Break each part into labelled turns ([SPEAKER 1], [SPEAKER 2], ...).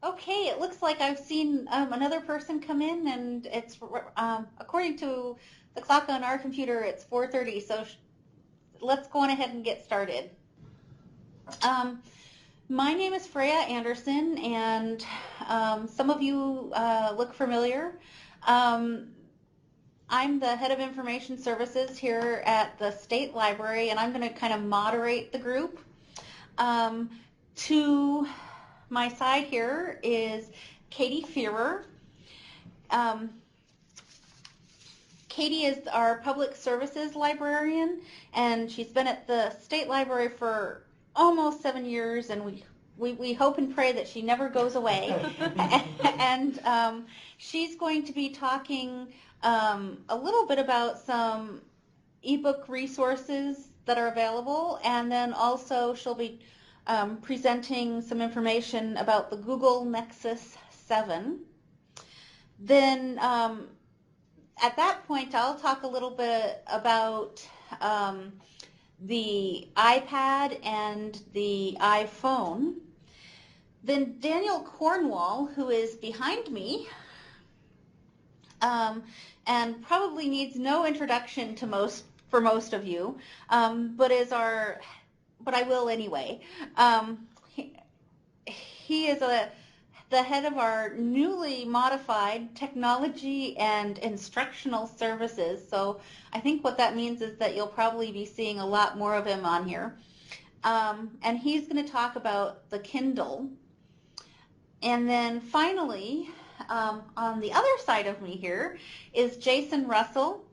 [SPEAKER 1] Okay, it looks like I've seen another person come in, and it's according to the clock on our computer, it's 4:30. So let's go on ahead and get started. My name is Freya Anderson, and some of you look familiar. I'm the head of information services here at the State Library, and I'm going to kind of moderate the group. To my side here is Katie Fearer. Katie is our public services librarian, and she's been at the State Library for almost 7 years, and we hope and pray that she never goes away. And she's going to be talking a little bit about some ebook resources that are available, and then also she'll be presenting some information about the Google Nexus 7. Then at that point, I'll talk a little bit about the iPad and the iPhone. Then Daniel Cornwall, who is behind me, and probably needs no introduction to for most of you, but I will anyway. He is the head of our newly modified technology and instructional services. So I think what that means is that you'll probably be seeing a lot more of him on here. And he's going to talk about the Kindle. And then finally, on the other side of me here is Jason Russell.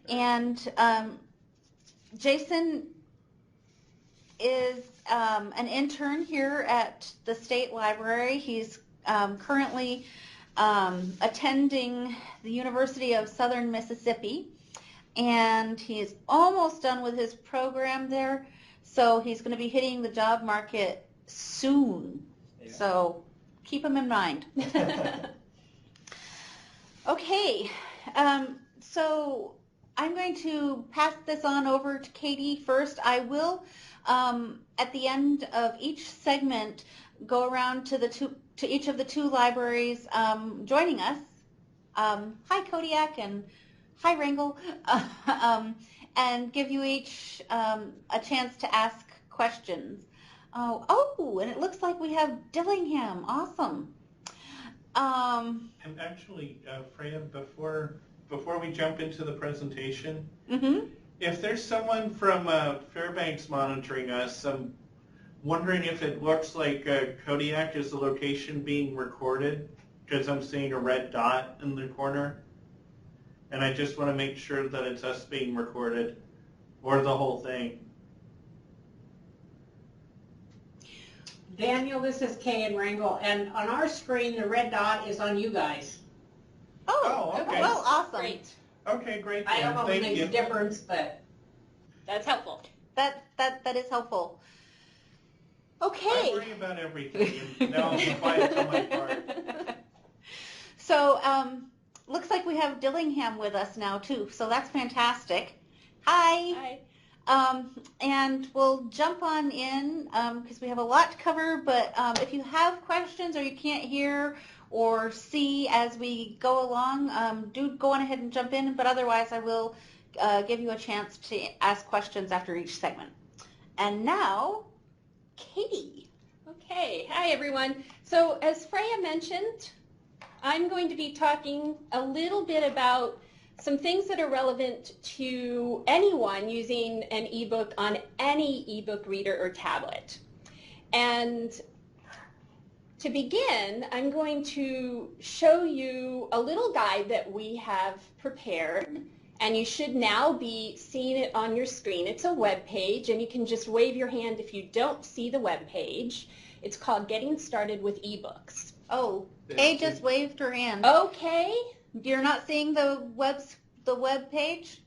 [SPEAKER 1] And Jason is an intern here at the State Library. He's currently attending the University of Southern Mississippi, and he's almost done with his program there, so he's going to be hitting the job market soon. Yeah. So keep him in mind. Okay, so I'm going to pass this on over to Katie first. I will, at the end of each segment, go around to each of the two libraries joining us. Hi, Kodiak, and hi, Wrangle, and give you each a chance to ask questions. Oh, and it looks like we have Dillingham. Awesome.
[SPEAKER 2] And actually, Freya, before we jump into the presentation, if there's someone from Fairbanks monitoring us, I'm wondering if it looks like Kodiak is the location being recorded, because I'm seeing a red dot in the corner. And I just want to make sure that it's us being recorded, or the whole thing.
[SPEAKER 3] Daniel, this is Kay and Wrangle, and on our screen the red dot is on you guys.
[SPEAKER 1] Oh, okay. Well, awesome.
[SPEAKER 4] Great.
[SPEAKER 2] Okay, great.
[SPEAKER 3] I don't know if it makes a difference, but
[SPEAKER 4] that's helpful.
[SPEAKER 1] That is helpful. Okay.
[SPEAKER 2] I worry about everything, and now I'm quiet on my part.
[SPEAKER 1] So, looks like we have Dillingham with us now too, so that's fantastic. Hi.
[SPEAKER 4] Hi.
[SPEAKER 1] And we'll jump on in because we have a lot to cover, but if you have questions or you can't hear or see as we go along, do go on ahead and jump in, but otherwise I will give you a chance to ask questions after each segment. And now, Katie.
[SPEAKER 4] Okay, hi everyone. So as Freya mentioned, I'm going to be talking a little bit about some things that are relevant to anyone using an ebook on any ebook reader or tablet. And to begin, I'm going to show you a little guide that we have prepared, and you should now be seeing it on your screen. It's a web page, and you can just wave your hand if you don't see the web page. It's called Getting Started with eBooks.
[SPEAKER 1] Oh, Kay just waved her hand.
[SPEAKER 4] Okay.
[SPEAKER 1] You're not seeing the web page?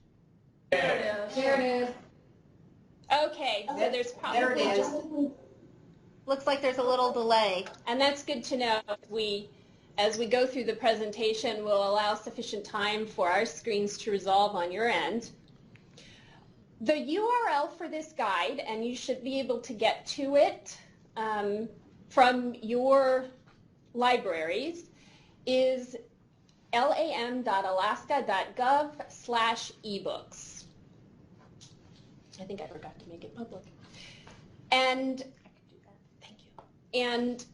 [SPEAKER 3] there it is. There it is.
[SPEAKER 4] Okay, so there's probably
[SPEAKER 3] There it is.
[SPEAKER 4] just,
[SPEAKER 1] Looks like there's a little delay.
[SPEAKER 4] and that's good to know. As we go through the presentation, we'll allow sufficient time for our screens to resolve on your end. The URL for this guide, and you should be able to get to it from your libraries is lam.alaska.gov/ebooks. I think I forgot to make it public. And thank you. And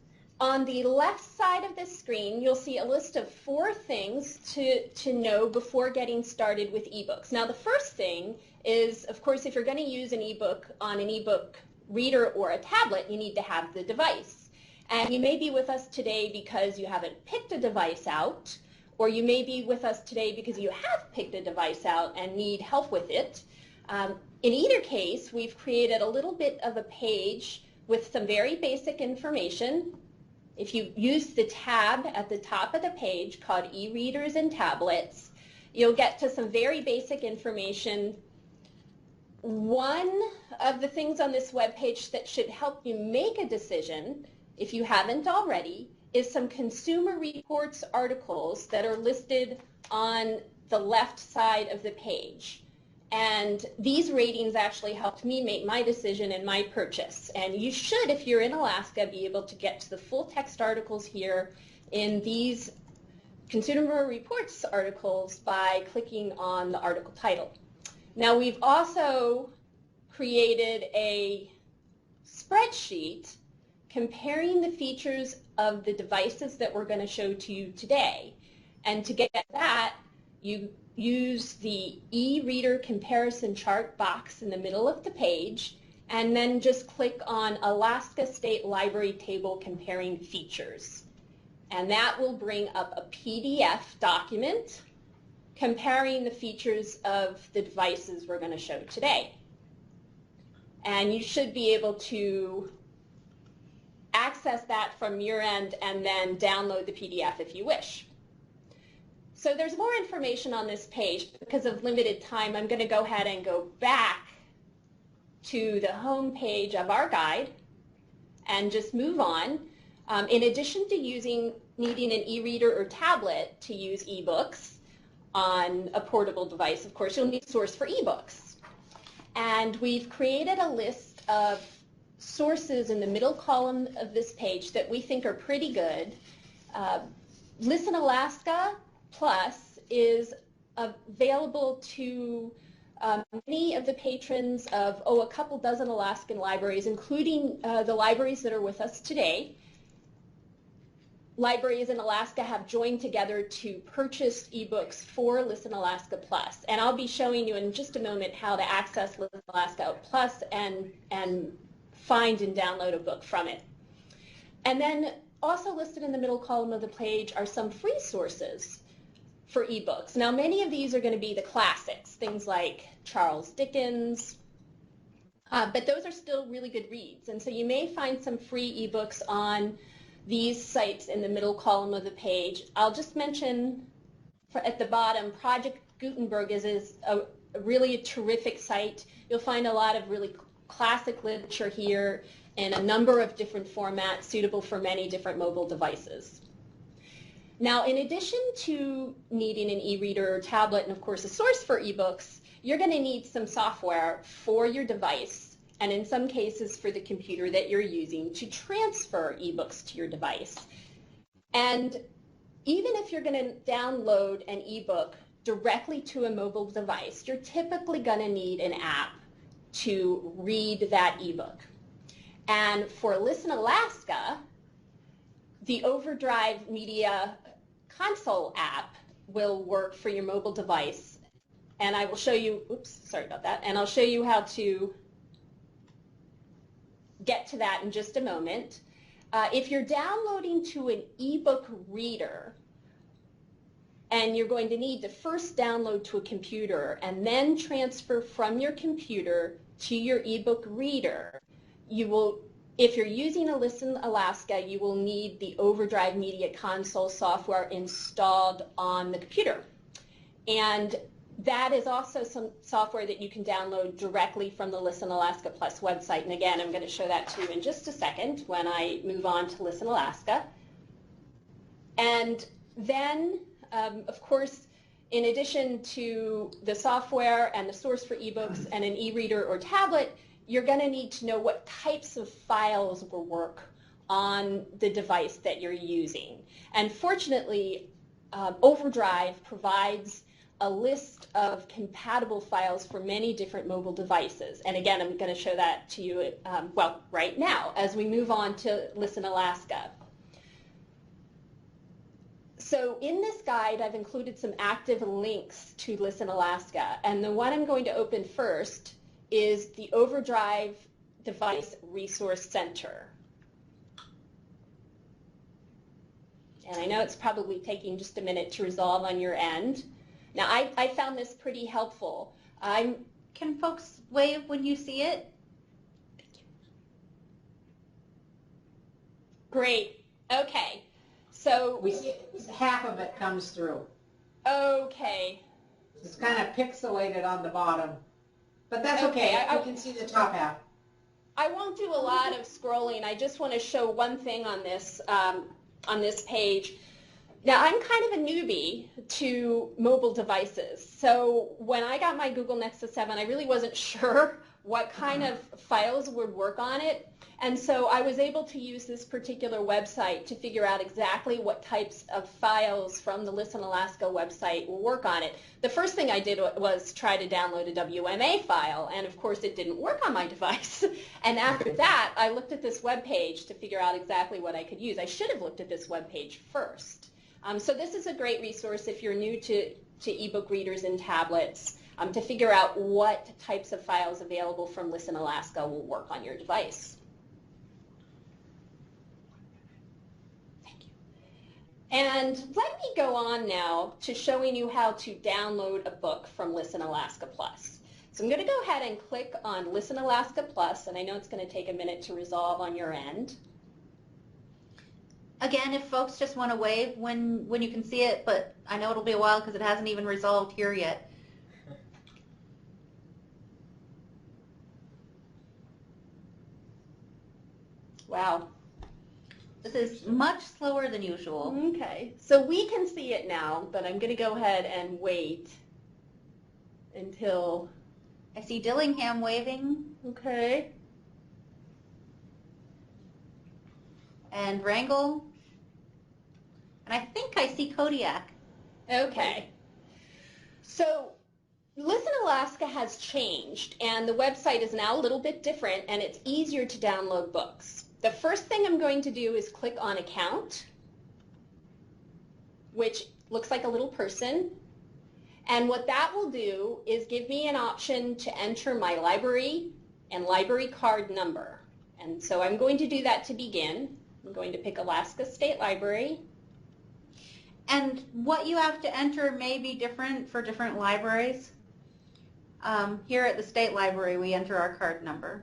[SPEAKER 4] on the left side of this screen, you'll see a list of 4 things to know before getting started with ebooks. Now, the first thing is, of course, if you're going to use an ebook on an ebook reader or a tablet, you need to have the device. And you may be with us today because you haven't picked a device out, or you may be with us today because you have picked a device out and need help with it. In either case, we've created a little bit of a page with some very basic information. If you use the tab at the top of the page called e-readers and tablets, you'll get to some very basic information. One of the things on this webpage that should help you make a decision, if you haven't already, is some Consumer Reports articles that are listed on the left side of the page. And these ratings actually helped me make my decision and my purchase. And you should, if you're in Alaska, be able to get to the full text articles here in these Consumer Reports articles by clicking on the article title. Now, we've also created a spreadsheet comparing the features of the devices that we're going to show to you today. And to get that, you use the e-reader comparison chart box in the middle of the page, and then just click on Alaska State Library Table Comparing Features. And that will bring up a PDF document comparing the features of the devices we're going to show today. And you should be able to access that from your end and then download the PDF if you wish. So there's more information on this page. Because of limited time, I'm going to go ahead and go back to the home page of our guide and just move on. In addition to needing an e-reader or tablet to use ebooks on a portable device, of course, you'll need a source for ebooks. And we've created a list of sources in the middle column of this page that we think are pretty good. Listen Alaska Plus is available to many of the patrons of, a couple dozen Alaskan libraries, including the libraries that are with us today. Libraries in Alaska have joined together to purchase ebooks for Listen Alaska Plus. And I'll be showing you in just a moment how to access Listen Alaska Plus and find and download a book from it. And then also listed in the middle column of the page are some free sources for ebooks. Now, many of these are going to be the classics, things like Charles Dickens, but those are still really good reads. And so you may find some free ebooks on these sites in the middle column of the page. I'll just mention at the bottom, Project Gutenberg is a really terrific site. You'll find a lot of really classic literature here in a number of different formats suitable for many different mobile devices. Now, in addition to needing an e-reader or tablet and, of course, a source for ebooks, you're going to need some software for your device, and in some cases for the computer that you're using, to transfer ebooks to your device. And even if you're going to download an ebook directly to a mobile device, you're typically going to need an app to read that ebook. And for Listen Alaska, the Overdrive Media Console app will work for your mobile device. And I will show you, and I'll show you how to get to that in just a moment. If you're downloading to an ebook reader, and you're going to need to first download to a computer and then transfer from your computer to your ebook reader, if you're using a Listen Alaska, you will need the Overdrive Media Console software installed on the computer. And that is also some software that you can download directly from the Listen Alaska Plus website. And again, I'm going to show that to you in just a second when I move on to Listen Alaska. And then, of course, in addition to the software and the source for ebooks and an e-reader or tablet, you're going to need to know what types of files will work on the device that you're using. And fortunately, Overdrive provides a list of compatible files for many different mobile devices. And again, I'm going to show that to you, well, right now as we move on to Listen Alaska. So in this guide, I've included some active links to Listen Alaska. And the one I'm going to open first is the Overdrive Device Resource Center. And I know it's probably taking just a minute to resolve on your end. Now, I found this pretty helpful.
[SPEAKER 1] Can folks wave when you see it?
[SPEAKER 4] Great. Okay. So
[SPEAKER 3] We see half of it comes through.
[SPEAKER 4] Okay.
[SPEAKER 3] It's kind of pixelated on the bottom. But that's okay. You can see the top half.
[SPEAKER 4] I won't do a lot of scrolling. I just want to show one thing on this page. Now, I'm kind of a newbie to mobile devices. So when I got my Google Nexus 7, I really wasn't sure what kind of files would work on it. And so I was able to use this particular website to figure out exactly what types of files from the Listen Alaska website will work on it. The first thing I did was try to download a WMA file, and of course it didn't work on my device. And after that, I looked at this web page to figure out exactly what I could use. I should have looked at this web page first. So this is a great resource if you're new to ebook readers and tablets, to figure out what types of files available from Listen Alaska will work on your device. And let me go on now to showing you how to download a book from Listen Alaska Plus. So I'm going to go ahead and click on Listen Alaska Plus, and I know it's going to take a minute to resolve on your end.
[SPEAKER 1] Again, if folks just want to wave when you can see it, but I know it'll be a while because it hasn't even resolved here yet.
[SPEAKER 4] Wow.
[SPEAKER 1] This is much slower than usual.
[SPEAKER 4] Okay, so we can see it now, but I'm going to go ahead and wait until...
[SPEAKER 1] I see Dillingham waving.
[SPEAKER 4] Okay.
[SPEAKER 1] And Wrangell. And I think I see Kodiak.
[SPEAKER 4] Okay. So Listen Alaska has changed, and the website is now a little bit different, and it's easier to download books. The first thing I'm going to do is click on Account, which looks like a little person. And what that will do is give me an option to enter my library and library card number. And so I'm going to do that to begin. I'm going to pick Alaska State Library.
[SPEAKER 1] And what you have to enter may be different for different libraries. Here at the State Library, we enter our card number.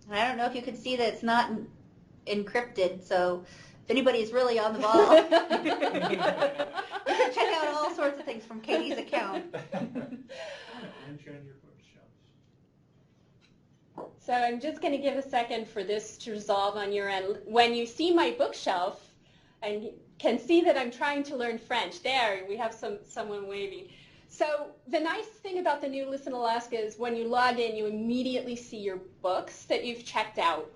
[SPEAKER 1] And I don't know if you can see that it's not encrypted, so if anybody's really on the ball, you can check out all sorts of things from Katie's account.
[SPEAKER 4] So I'm just going to give a second for this to resolve on your end. When you see my bookshelf and can see that I'm trying to learn French, there we have someone waving. So the nice thing about the new Listen Alaska is when you log in, you immediately see your books that you've checked out.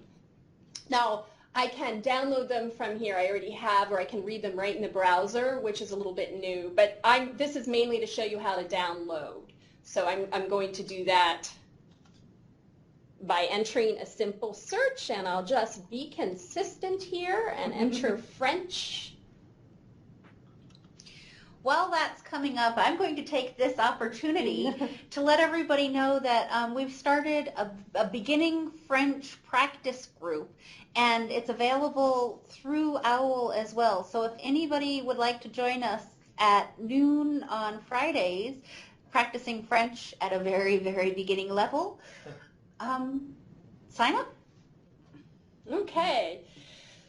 [SPEAKER 4] Now, I can download them from here. I already have, or I can read them right in the browser, which is a little bit new. But this is mainly to show you how to download. So I'm going to do that by entering a simple search, and I'll just be consistent here and enter French.
[SPEAKER 1] While that's coming up, I'm going to take this opportunity to let everybody know that we've started a beginning French practice group, and it's available through OWL as well. So if anybody would like to join us at noon on Fridays, practicing French at a very, very beginning level, sign up.
[SPEAKER 4] Okay.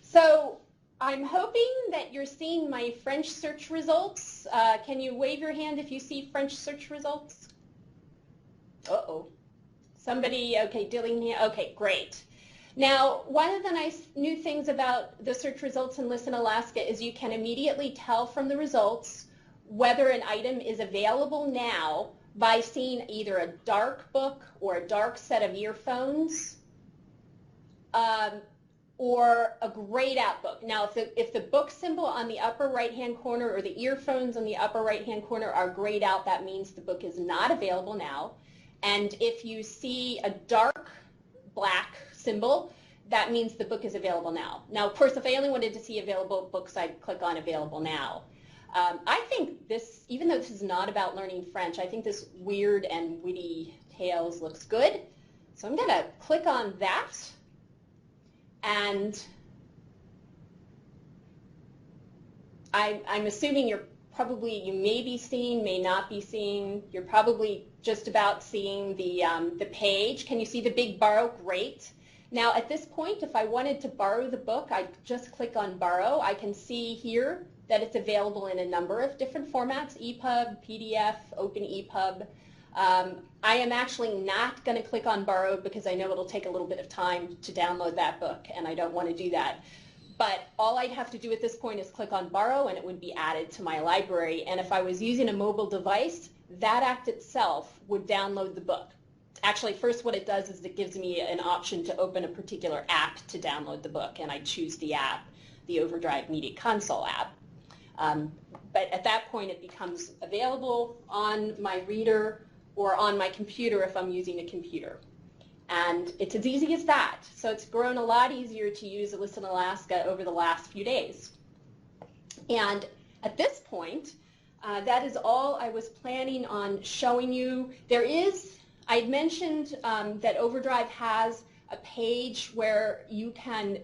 [SPEAKER 4] So I'm hoping that you're seeing my French search results. Can you wave your hand if you see French search results? Uh-oh. Somebody, okay, Dillingham, okay, great. Now, one of the nice new things about the search results in Listen Alaska is you can immediately tell from the results whether an item is available now by seeing either a dark book or a dark set of earphones, or a grayed out book. Now, if the book symbol on the upper right-hand corner or the earphones on the upper right-hand corner are grayed out, that means the book is not available now. And if you see a dark black symbol, that means the book is available now. Now, of course, if I only wanted to see available books, I'd click on Available Now. I think this, even though this is not about learning French, I think this weird and witty tales looks good. So I'm going to click on that. And I'm assuming you may be seeing, may not be seeing, you're probably just about seeing the page. Can you see the big borrow? Great. Now at this point, if I wanted to borrow the book, I'd just click on borrow. I can see here that it's available in a number of different formats, EPUB, PDF, Open EPUB. I am actually not going to click on borrow because I know it'll take a little bit of time to download that book, and I don't want to do that. But all I'd have to do at this point is click on borrow, and it would be added to my library. And if I was using a mobile device, that act itself would download the book. Actually, first what it does is it gives me an option to open a particular app to download the book, and I choose the app, the Overdrive Media Console app. But at that point, it becomes available on my reader or on my computer if I'm using a computer. And it's as easy as that. So it's grown a lot easier to use Listen Alaska over the last few days. And at this point, that is all I was planning on showing you. I'd mentioned that Overdrive has a page where you can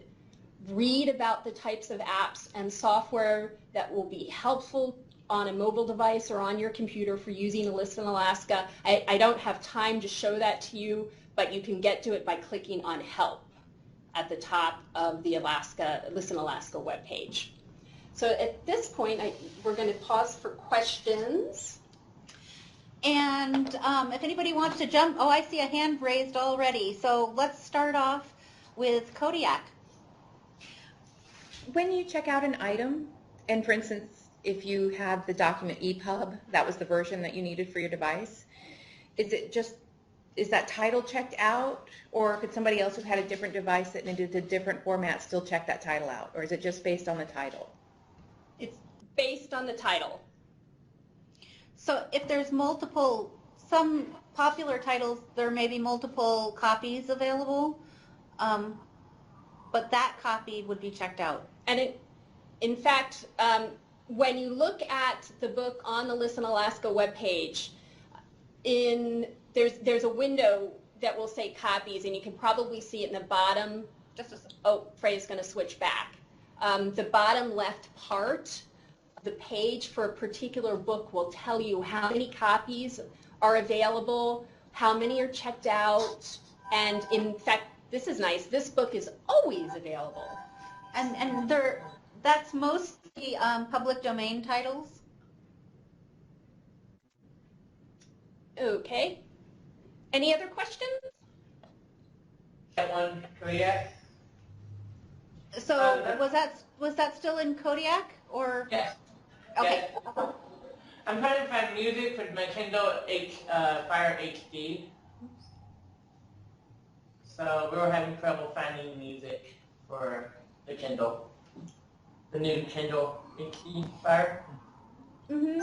[SPEAKER 4] read about the types of apps and software that will be helpful on a mobile device or on your computer for using Listen Alaska. I don't have time to show that to you, but you can get to it by clicking on Help at the top of the Listen Alaska webpage. So at this point, we're going to pause for questions.
[SPEAKER 1] And if anybody wants to jump, I see a hand raised already. So let's start off with Kodiak.
[SPEAKER 5] When you check out an item, and for instance, if you have the document EPUB, that was the version that you needed for your device, is that title checked out, or could somebody else who had a different device that needed a different format still check that title out, or is it just based on the title?
[SPEAKER 4] It's based on the title.
[SPEAKER 1] So if there's some popular titles, there may be multiple copies available, but that copy would be checked out.
[SPEAKER 4] And in fact, when you look at the book on the Listen Alaska webpage, there's a window that will say copies, and you can probably see it in the bottom. Freya's going to switch back. The bottom left part, the page for a particular book will tell you how many copies are available, how many are checked out, and in fact, this is nice. This book is always available.
[SPEAKER 1] And that's mostly public domain titles.
[SPEAKER 4] Okay. Any other questions?
[SPEAKER 3] That one, Freya?
[SPEAKER 1] So was that still in Kodiak or?
[SPEAKER 3] Yes.
[SPEAKER 1] Okay.
[SPEAKER 3] Yes. I'm trying to find music for my Kindle Fire HD. So we were having trouble finding music for the Kindle. The new Kindle HD Fire.
[SPEAKER 4] Mm-hmm.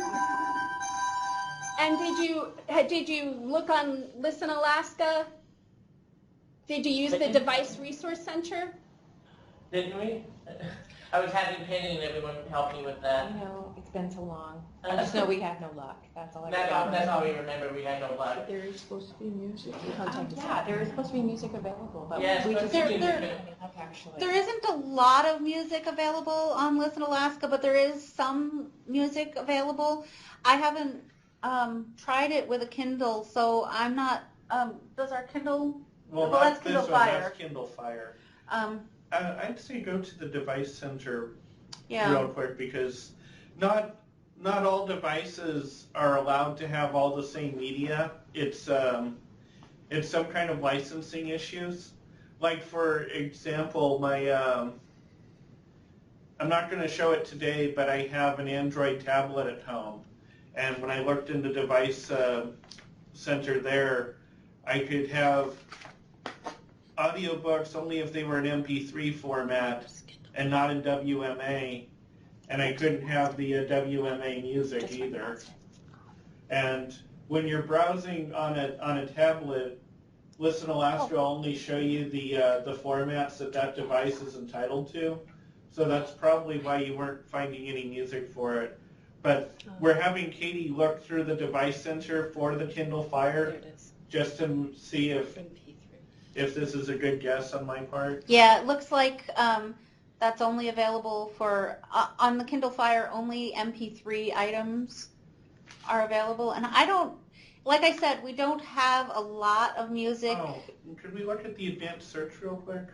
[SPEAKER 4] And did you look on Listen Alaska? Did you use the Device Resource Center?
[SPEAKER 3] Didn't we? I was having Penny and everyone help me with that.
[SPEAKER 5] I know, it's been so long. I just know we had no luck. That's all I remember.
[SPEAKER 3] That's all we remember. We had no luck.
[SPEAKER 5] There is supposed to be music. Yeah, there is supposed to be music available, but
[SPEAKER 3] yes,
[SPEAKER 5] we just
[SPEAKER 1] there isn't a lot of music available on Listen Alaska, but there is some music available. I haven't tried it with a Kindle, so I'm not. Does our Kindle?
[SPEAKER 2] Well,
[SPEAKER 1] that's
[SPEAKER 2] this
[SPEAKER 1] Kindle
[SPEAKER 2] one,
[SPEAKER 1] Fire.
[SPEAKER 2] that's Kindle Fire. I'd say go to the device center
[SPEAKER 1] Yeah.
[SPEAKER 2] real quick, because not all devices are allowed to have all the same media. It's some kind of licensing issues. Like for example, my I'm not going to show it today, but I have an Android tablet at home. And when I looked in the device center there, I could have audiobooks only if they were in MP3 format and not in WMA, and I couldn't have the WMA music either. And when you're browsing on a tablet, Listen Alaska will only show you the formats that device is entitled to. So that's probably why you weren't finding any music for it. But we're having Katie look through the device center for the Kindle Fire just to see if this is a good guess on my part.
[SPEAKER 1] Yeah, it looks like that's only available for, on the Kindle Fire, only MP3 items are available. And I don't, like I said, we don't have a lot of music.
[SPEAKER 2] Oh, could we look at the advanced search real quick?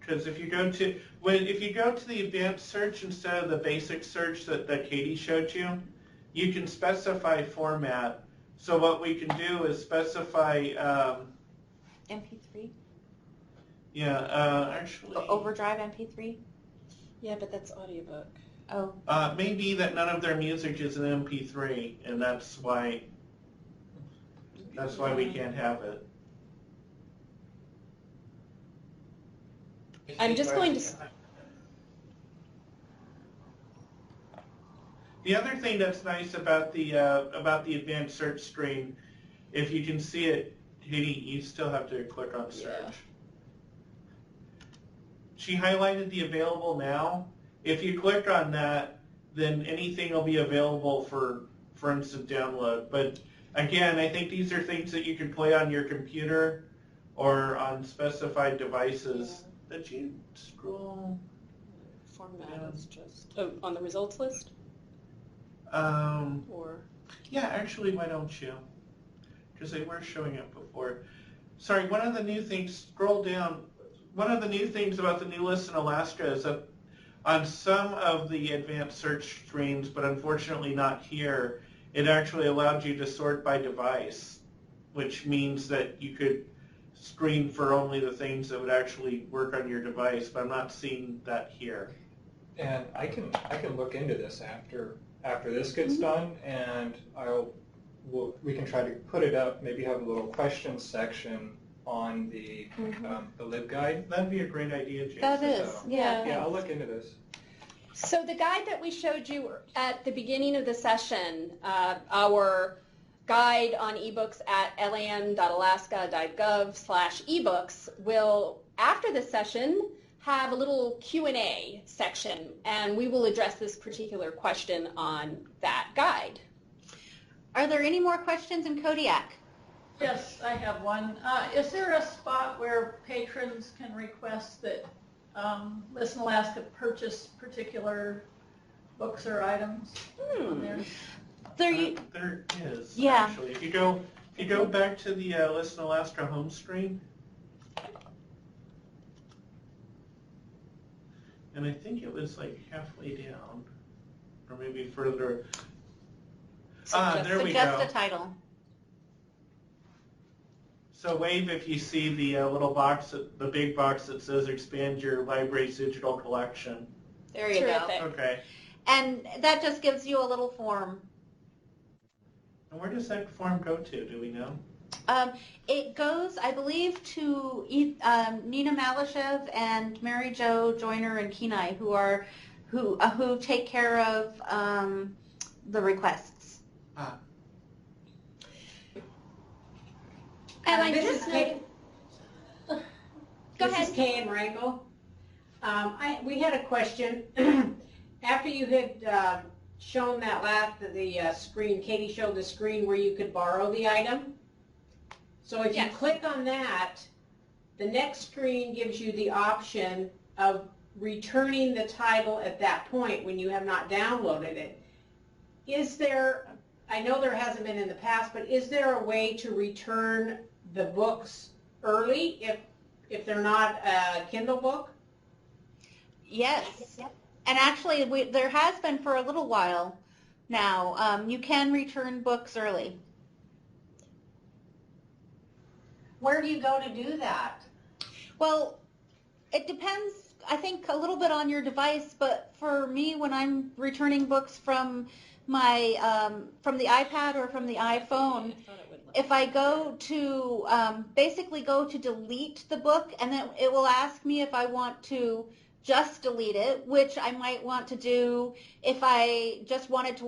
[SPEAKER 2] Because if you go to the advanced search instead of the basic search that Katie showed you, you can specify format. So what we can do is specify
[SPEAKER 1] MP3?
[SPEAKER 2] Yeah, actually.
[SPEAKER 1] Overdrive MP3?
[SPEAKER 4] Yeah, but that's audiobook.
[SPEAKER 1] Oh.
[SPEAKER 2] Maybe that none of their music is an MP3, and that's why we can't have it.
[SPEAKER 4] I'm just going to...
[SPEAKER 2] The other thing that's nice about the advanced search screen, if you can see it, Katie, you still have to click on search. Yeah. She highlighted the available now. If you click on that, then anything will be available for instant download. But again, I think these are things that you can play on your computer or on specified devices. Yeah. Did you scroll?
[SPEAKER 4] Format is just on the results list. Or
[SPEAKER 2] yeah, actually, why don't you? Because they were showing up before. Sorry, one of the new things. Scroll down. One of the new things about the new list in Alaska is that on some of the advanced search screens, but unfortunately not here, it actually allowed you to sort by device, which means that you could screen for only the things that would actually work on your device, but I'm not seeing that here.
[SPEAKER 6] And I can look into this after this gets done, and we can try to put it up, maybe have a little question section on the LibGuide.
[SPEAKER 2] That'd be a great idea, Jason.
[SPEAKER 1] That is, yeah.
[SPEAKER 6] Yeah, I'll look into this.
[SPEAKER 4] So the guide that we showed you at the beginning of the session, our guide on ebooks at lan.alaska.gov/ebooks will, after the session, have a little Q&A section, and we will address this particular question on that guide.
[SPEAKER 1] Are there any more questions in Kodiak?
[SPEAKER 7] Yes, I have one. Is there a spot where patrons can request that Listen Alaska purchase particular books or items on there?
[SPEAKER 2] There is,
[SPEAKER 1] yeah.
[SPEAKER 2] Actually. If you go back to the Listen Alaska home screen, and I think it was like halfway down, or maybe further. There we go.
[SPEAKER 1] Suggest a title.
[SPEAKER 2] So wave if you see the little box, the big box that says expand your library's digital collection.
[SPEAKER 1] There you
[SPEAKER 4] Terrific.
[SPEAKER 1] go.
[SPEAKER 2] Okay.
[SPEAKER 1] And that just gives you a little form.
[SPEAKER 2] And where does that form go to? Do we know?
[SPEAKER 1] It goes, I believe, to Nina Malashev and Mary Jo Joyner and Kenai, who take care of the requests.
[SPEAKER 2] Ah.
[SPEAKER 4] And I
[SPEAKER 8] This
[SPEAKER 4] just
[SPEAKER 8] is Kay.
[SPEAKER 4] Go
[SPEAKER 8] This
[SPEAKER 4] ahead.
[SPEAKER 8] is Kay and Wrangle. We had a question. After you had shown that the screen, Katie showed the screen where you could borrow the item. So if
[SPEAKER 4] Yes.
[SPEAKER 8] you click on that, the next screen gives you the option of returning the title at that point when you have not downloaded it. Is there, I know there hasn't been in the past, but is there a way to return the books early if they're not a Kindle book?
[SPEAKER 1] Yes. And actually, there has been for a little while now. You can return books early.
[SPEAKER 8] Where do you go to do that?
[SPEAKER 1] Well, it depends I think a little bit on your device, but for me, when I'm returning books from from the iPad or from the iPhone, if I go to basically go to delete the book, and then it will ask me if I want to just delete it, which I might want to do if I just wanted to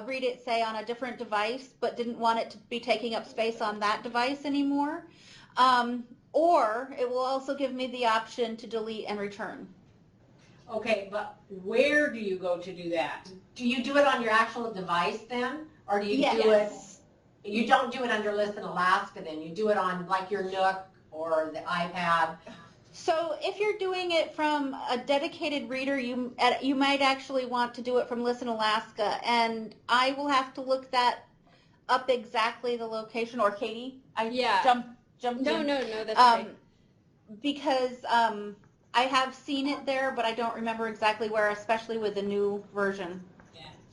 [SPEAKER 1] read it, say, on a different device, but didn't want it to be taking up space on that device anymore. Or it will also give me the option to delete and return.
[SPEAKER 8] Okay, but where do you go to do that?
[SPEAKER 9] Do you do it on your actual device then? Or do you
[SPEAKER 1] Yes.
[SPEAKER 9] do it, you don't do it under Listen Alaska then, you do it on like your Nook or the iPad?
[SPEAKER 1] So if you're doing it from a dedicated reader, you might actually want to do it from Listen Alaska, and I will have to look that up exactly the location. Or Katie, jumped
[SPEAKER 4] No,
[SPEAKER 1] in.
[SPEAKER 4] that's right.
[SPEAKER 1] Because I have seen it there, but I don't remember exactly where, especially with the new version.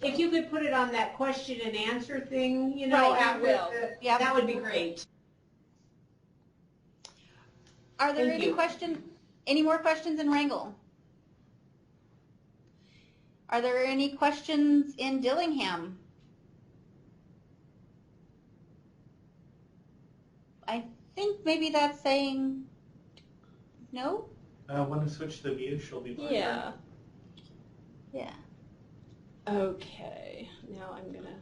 [SPEAKER 8] If you could put it on that question and answer thing, you know,
[SPEAKER 1] Right,
[SPEAKER 8] after
[SPEAKER 4] will.
[SPEAKER 1] Yep.
[SPEAKER 8] that would be great.
[SPEAKER 1] Are there
[SPEAKER 8] Thank
[SPEAKER 1] any
[SPEAKER 8] you.
[SPEAKER 1] questions? Any more questions in Wrangell? Are there any questions in Dillingham? I think maybe that's saying no?
[SPEAKER 2] Want to switch the view? She'll be blind.
[SPEAKER 4] Yeah.
[SPEAKER 1] Yeah.
[SPEAKER 4] Okay. Now I'm gonna.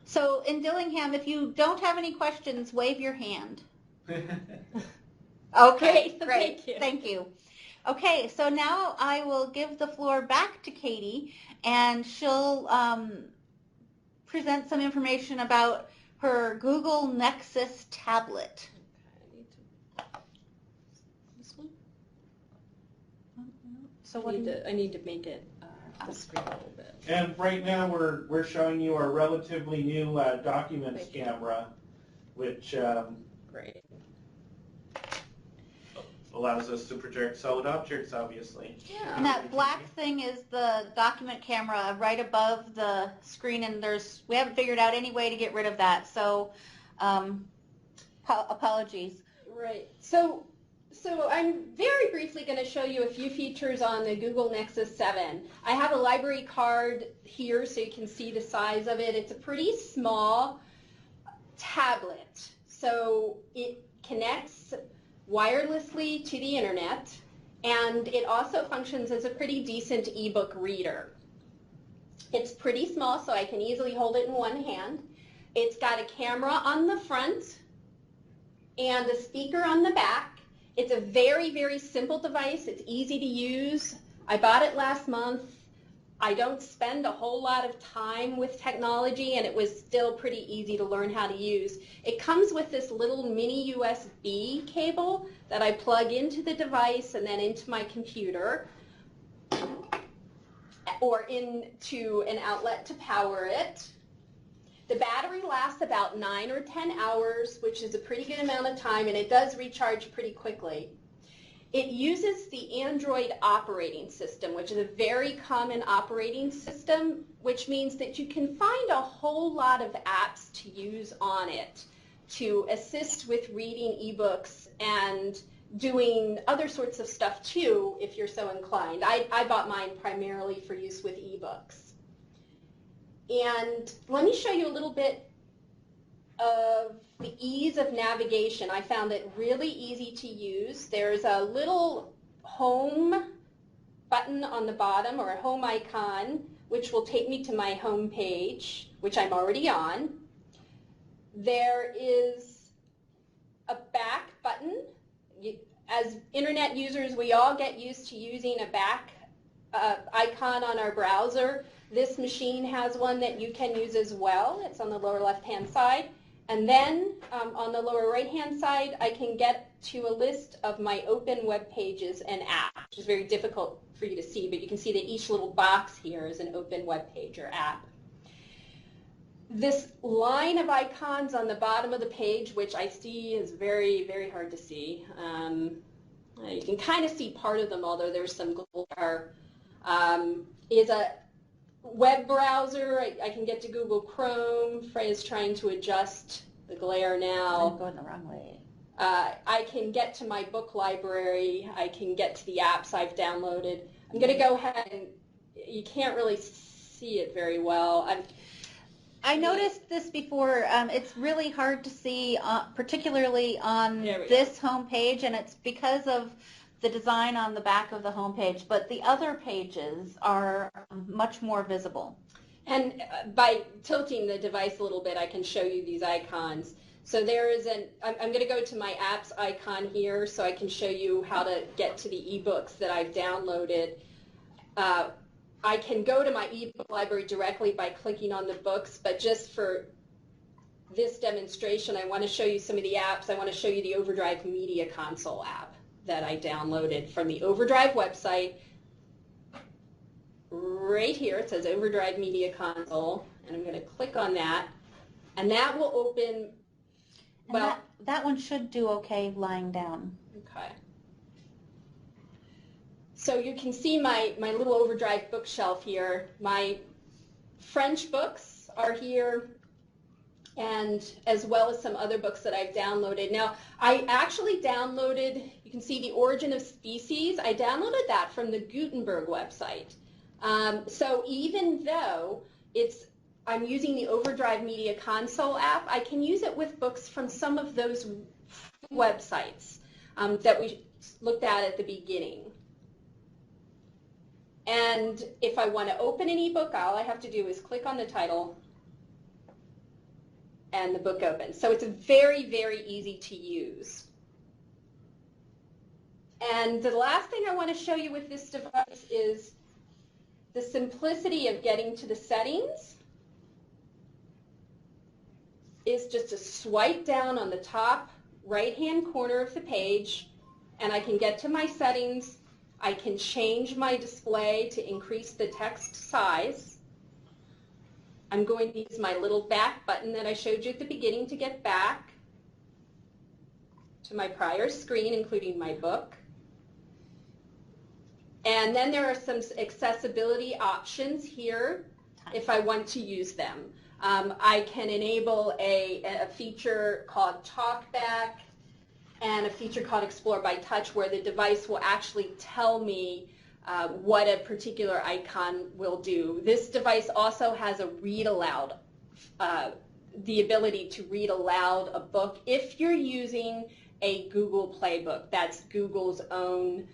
[SPEAKER 1] So in Dillingham, if you don't have any questions, wave your hand. Okay,
[SPEAKER 4] Great,
[SPEAKER 1] great.
[SPEAKER 4] thank you.
[SPEAKER 1] Thank you. Okay, so now I will give the floor back to Katie, and she'll present some information about her Google Nexus tablet.
[SPEAKER 4] This one?
[SPEAKER 1] So what
[SPEAKER 4] I need to make it the screen a little bit.
[SPEAKER 2] And right now we're showing you our relatively new documents
[SPEAKER 4] Thank you.
[SPEAKER 2] camera, which
[SPEAKER 4] Great.
[SPEAKER 2] allows us to project solid objects, obviously.
[SPEAKER 4] Yeah.
[SPEAKER 1] And that black thing is the document camera right above the screen, and we haven't figured out any way to get rid of that, so apologies.
[SPEAKER 4] Right. So I'm very briefly going to show you a few features on the Google Nexus 7. I have a library card here so you can see the size of it. It's a pretty small tablet. So it connects wirelessly to the internet, and it also functions as a pretty decent ebook reader. It's pretty small, so I can easily hold it in one hand. It's got a camera on the front and a speaker on the back. It's a very, very simple device. It's easy to use. I bought it last month. I don't spend a whole lot of time with technology, and it was still pretty easy to learn how to use. It comes with this little mini USB cable that I plug into the device and then into my computer, or into an outlet to power it. The battery lasts about 9 or 10 hours, which is a pretty good amount of time, and it does recharge pretty quickly. It uses the Android operating system, which is a very common operating system, which means that you can find a whole lot of apps to use on it to assist with reading ebooks and doing other sorts of stuff too, if you're so inclined. I bought mine primarily for use with ebooks. And let me show you a little bit of the ease of navigation. I found it really easy to use. There's a little home button on the bottom, or a home icon, which will take me to my home page, which I'm already on. There is a back button. As internet users, we all get used to using a back icon on our browser. This machine has one that you can use as well. It's on the lower left-hand side. And then on the lower right-hand side, I can get to a list of my open web pages and apps, which is very difficult for you to see, but you can see that each little box here is an open web page or app. This line of icons on the bottom of the page, which I see is very, very hard to see. You can kind of see part of them, although there's some glare. Is a web browser. I can get to Google Chrome. Freya's trying to adjust the glare now.
[SPEAKER 1] I'm going the wrong way.
[SPEAKER 4] I can get to my book library. I can get to the apps I've downloaded. I'm going to go ahead and you can't really see it very well.
[SPEAKER 1] I noticed this before. It's really hard to see, particularly on this homepage, and it's because of the design on the back of the homepage. But the other pages are much more visible.
[SPEAKER 4] And by tilting the device a little bit, I can show you these icons. So there is I'm going to go to my apps icon here so I can show you how to get to the ebooks that I've downloaded. I can go to my ebook library directly by clicking on the books, but just for this demonstration, I want to show you some of the apps. I want to show you the Overdrive Media Console app that I downloaded from the Overdrive website. Right here, it says Overdrive Media Console, and I'm going to click on that, and that will open. Well,
[SPEAKER 1] that one should do okay lying down.
[SPEAKER 4] Okay. So you can see my little Overdrive bookshelf here. My French books are here, and as well as some other books that I've downloaded. Now, I actually downloaded, you can see The Origin of Species. I downloaded that from the Gutenberg website. So even though I'm using the Overdrive Media Console app, I can use it with books from some of those websites that we looked at the beginning. And if I want to open an ebook, all I have to do is click on the title and the book opens. So it's very, very easy to use. And the last thing I want to show you with this device is the simplicity of getting to the settings is just a swipe down on the top right-hand corner of the page, and I can get to my settings. I can change my display to increase the text size. I'm going to use my little back button that I showed you at the beginning to get back to my prior screen, including my book. And then there are some accessibility options here if I want to use them. I can enable a feature called TalkBack and a feature called Explore by Touch, where the device will actually tell me what a particular icon will do. This device also has a read aloud, the ability to read aloud a book if you're using a Google Playbook. That's Google's own,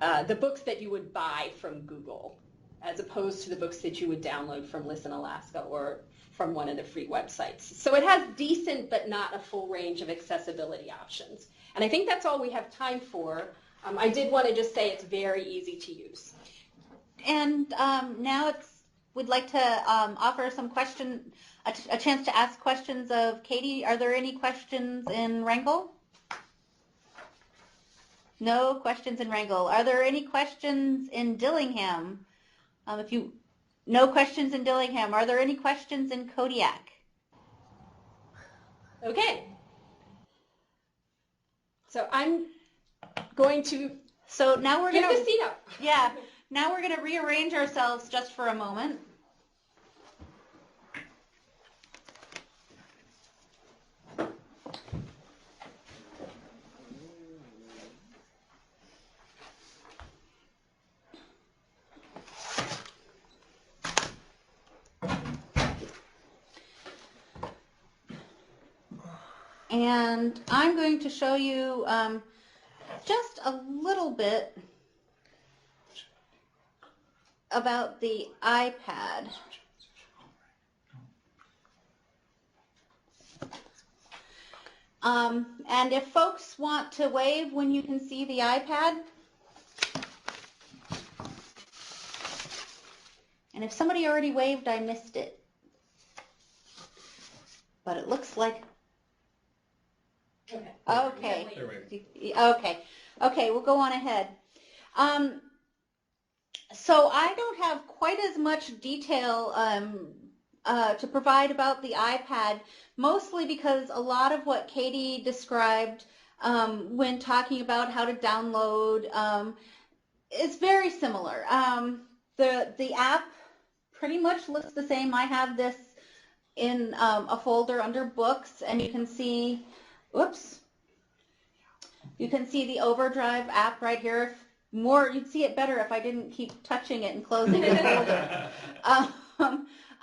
[SPEAKER 4] the books that you would buy from Google, as opposed to the books that you would download from Listen Alaska or from one of the free websites. So it has decent but not a full range of accessibility options. And I think that's all we have time for. I did want to just say it's very easy to use.
[SPEAKER 1] And now we'd like to offer some a chance to ask questions of Katie. Are there any questions in Wrangell? No questions in Wrangell. Are there any questions in Dillingham? No questions in Dillingham. Are there any questions in Kodiak?
[SPEAKER 4] Okay. So I'm going to
[SPEAKER 1] now we're
[SPEAKER 4] give
[SPEAKER 1] going
[SPEAKER 4] the seat up.
[SPEAKER 1] Yeah. Now we're going to rearrange ourselves just for a moment. And I'm going to show you just a little bit about the iPad. And if folks want to wave when you can see the iPad, and if somebody already waved, I missed it. But it looks like okay. Okay, we'll go on ahead. So I don't have quite as much detail to provide about the iPad, mostly because a lot of what Katie described when talking about how to download is very similar. The app pretty much looks the same. I have this in a folder under books, and you can see, whoops, you can see the Overdrive app right here. You'd see it better if I didn't keep touching it and closing the folder.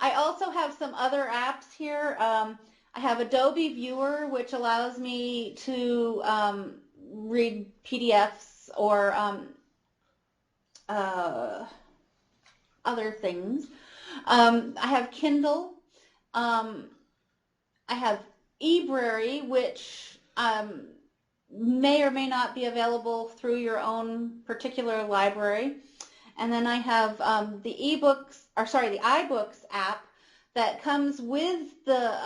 [SPEAKER 1] I also have some other apps here. I have Adobe Viewer, which allows me to read PDFs or other things. I have Kindle. I have eBrary, which may or may not be available through your own particular library. And then I have the iBooks app that comes with the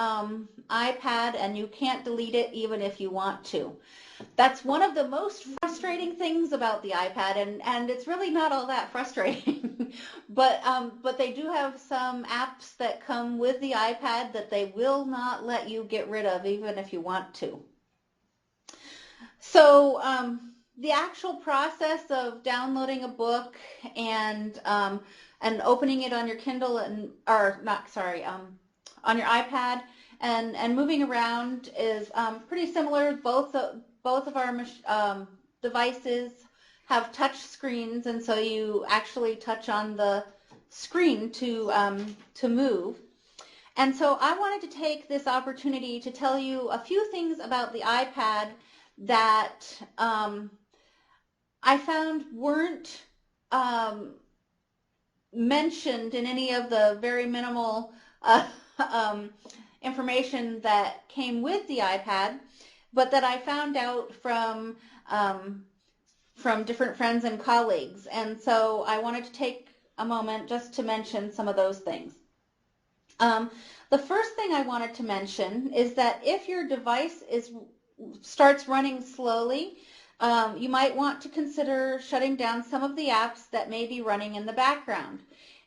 [SPEAKER 1] iPad, and you can't delete it even if you want to. That's one of the most frustrating things about the iPad, and it's really not all that frustrating. but they do have some apps that come with the iPad that they will not let you get rid of even if you want to. So the actual process of downloading a book and opening it on your Kindle on your iPad and moving around is pretty similar. Both of our devices have touch screens, and so you actually touch on the screen to move. And so I wanted to take this opportunity to tell you a few things about the iPad that I found weren't mentioned in any of the very minimal information that came with the iPad, but that I found out from different friends and colleagues. And so I wanted to take a moment just to mention some of those things. The first thing I wanted to mention is that if your device starts running slowly, you might want to consider shutting down some of the apps that may be running in the background.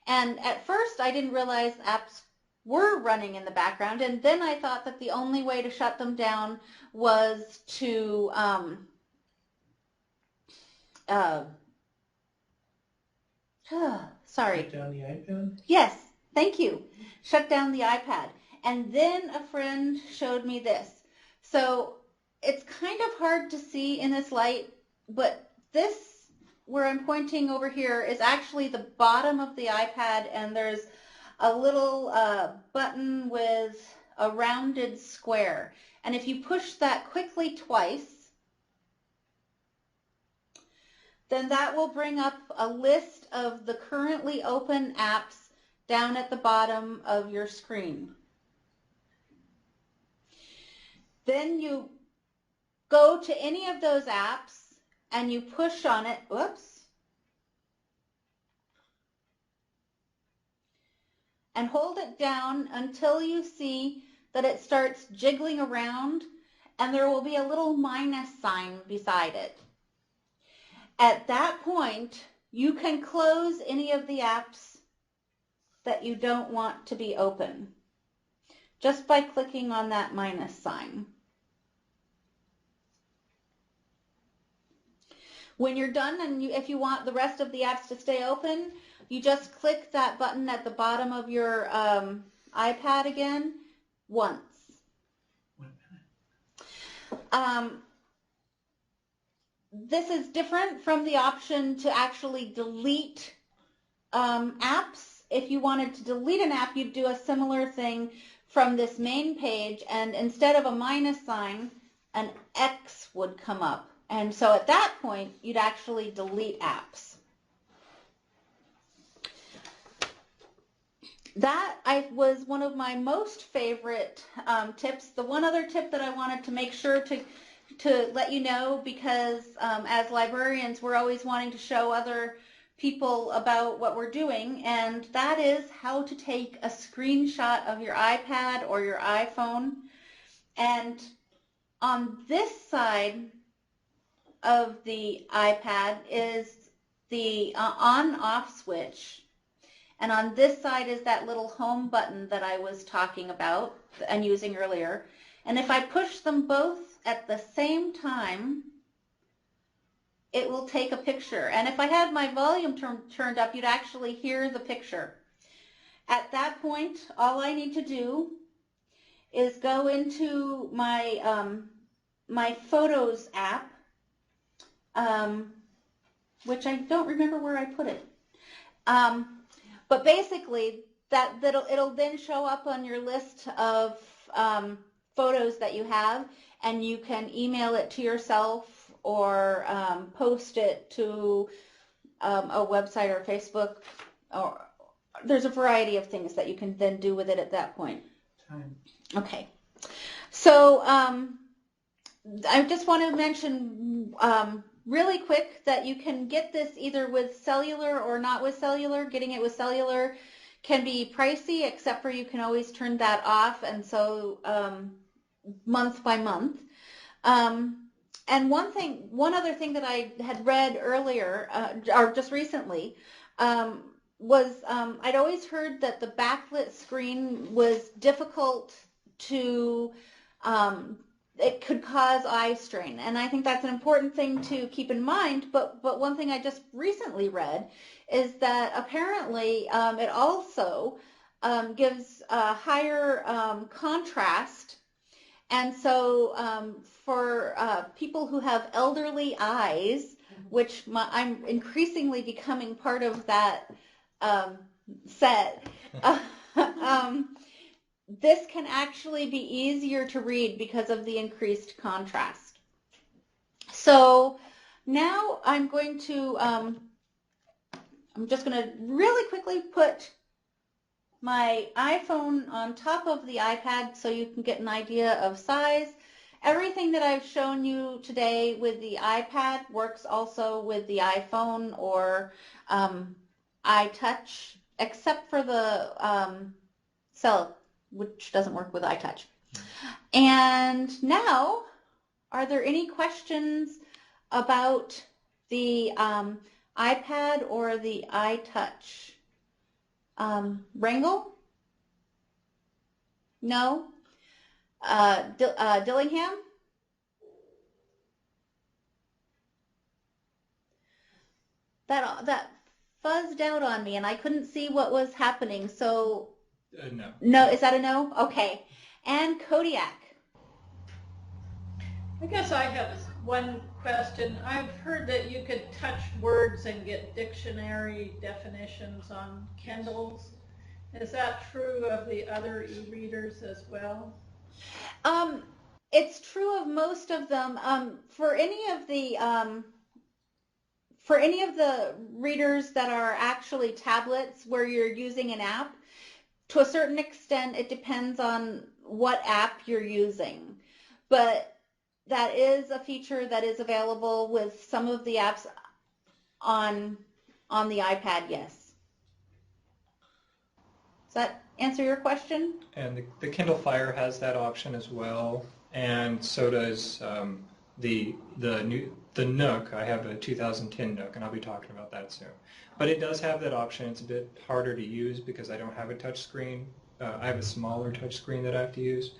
[SPEAKER 1] And at first I didn't realize apps were running in the background, and then I thought that the only way to shut them down was to
[SPEAKER 2] Shut down the iPad?
[SPEAKER 1] Yes, thank you. Shut down the iPad. And then a friend showed me this. So it's kind of hard to see in this light, but this, where I'm pointing over here, is actually the bottom of the iPad, and there's a little button with a rounded square. And if you push that quickly twice, then that will bring up a list of the currently open apps down at the bottom of your screen. Then you go to any of those apps and you push on it, and hold it down until you see that it starts jiggling around, and there will be a little minus sign beside it. At that point, you can close any of the apps that you don't want to be open just by clicking on that minus sign. When you're done, and if you want the rest of the apps to stay open, you just click that button at the bottom of your iPad again once.
[SPEAKER 2] 1 minute.
[SPEAKER 1] This is different from the option to actually delete apps. If you wanted to delete an app, you'd do a similar thing from this main page, and instead of a minus sign, an X would come up. And so at that point, you'd actually delete apps. That was one of my most favorite tips. The one other tip that I wanted to make sure to let you know, because as librarians, we're always wanting to show other people about what we're doing, and that is how to take a screenshot of your iPad or your iPhone. And on this side of the iPad is the on-off switch, and on this side is that little home button that I was talking about and using earlier. And if I push them both at the same time, it will take a picture. And if I had my volume turned up, you'd actually hear the picture. At that point, all I need to do is go into my my Photos app, which I don't remember where I put it. But basically, it'll then show up on your list of photos that you have, and you can email it to yourself or post it to a website or Facebook, or there's a variety of things that you can then do with it at that point. Okay. So I just want to mention really quick that you can get this either with cellular or not with cellular. Getting it with cellular can be pricey, except for you can always turn that off, and so month by month. And one other thing that I had read earlier, or just recently, was I'd always heard that the backlit screen was difficult to, it could cause eye strain, and I think that's an important thing to keep in mind. But one thing I just recently read is that apparently it also gives a higher contrast, and so for people who have elderly eyes, which I'm increasingly becoming part of that set, this can actually be easier to read because of the increased contrast. So now I'm going to, I'm just going to really quickly put my iPhone on top of the iPad so you can get an idea of size. Everything that I've shown you today with the iPad works also with the iPhone or iTouch, except for the cell, which doesn't work with iTouch. And now, are there any questions about the iPad or the iTouch? Wrangle? No? Dillingham? That fuzzed out on me and I couldn't see what was happening, so
[SPEAKER 6] No.
[SPEAKER 1] no, is that a no? Okay. And Kodiak.
[SPEAKER 7] I guess I have one question. I've heard that you could touch words and get dictionary definitions on Kindles. Is that true of the other e-readers as well?
[SPEAKER 1] It's true of most of them. For any of the readers that are actually tablets where you're using an app, to a certain extent, it depends on what app you're using. But that is a feature that is available with some of the apps on the iPad, yes. Does that answer your question?
[SPEAKER 6] And the Kindle Fire has that option as well, and so does the Nook. I have a 2010 Nook, and I'll be talking about that soon. But it does have that option. It's a bit harder to use because I don't have a touch screen. I have a smaller touch screen that I have to use,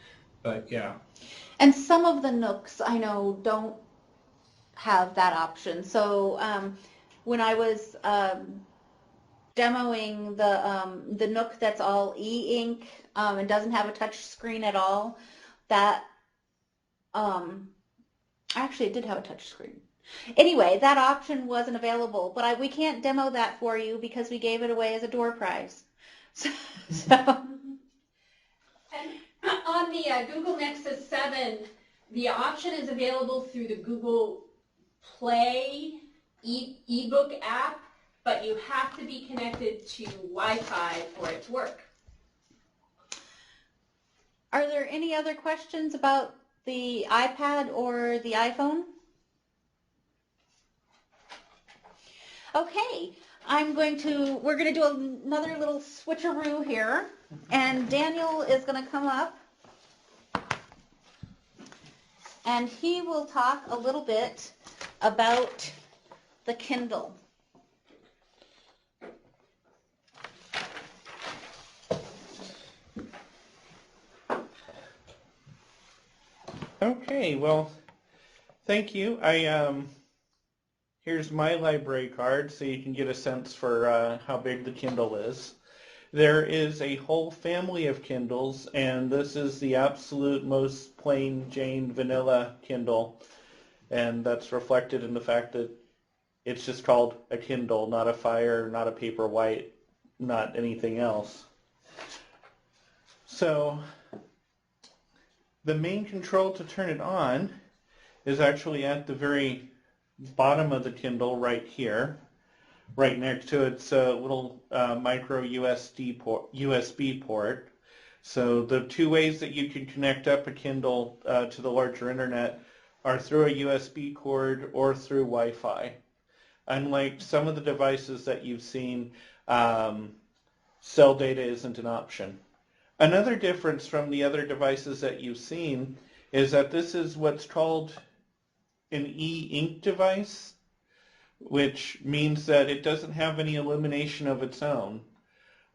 [SPEAKER 6] but yeah.
[SPEAKER 1] And some of the Nooks I know don't have that option. So when I was demoing the Nook that's all e-ink and doesn't have a touch screen at all, that actually it did have a touch screen. Anyway, that option wasn't available, but we can't demo that for you because we gave it away as a door prize. So.
[SPEAKER 4] And on the Google Nexus 7, the option is available through the Google Play ebook app, but you have to be connected to Wi-Fi for it to work.
[SPEAKER 1] Are there any other questions about the iPad or the iPhone? Okay, we're going to do another little switcheroo here, and Daniel is going to come up, and he will talk a little bit about the Kindle.
[SPEAKER 2] Okay, well, thank you. Here's my library card so you can get a sense for how big the Kindle is. there is a whole family of Kindles, and this is the absolute most plain Jane vanilla Kindle, and that's reflected in the fact that it's just called a Kindle, not a Fire, not a Paperwhite, not anything else. So the main control to turn it on is actually at the very bottom of the Kindle right here. Right next to its little micro USB port. So the two ways that you can connect up a Kindle to the larger internet are through a USB cord or through Wi-Fi. Unlike some of the devices that you've seen, cell data isn't an option. Another difference from the other devices that you've seen is that this is what's called an e-ink device, which means that it doesn't have any illumination of its own.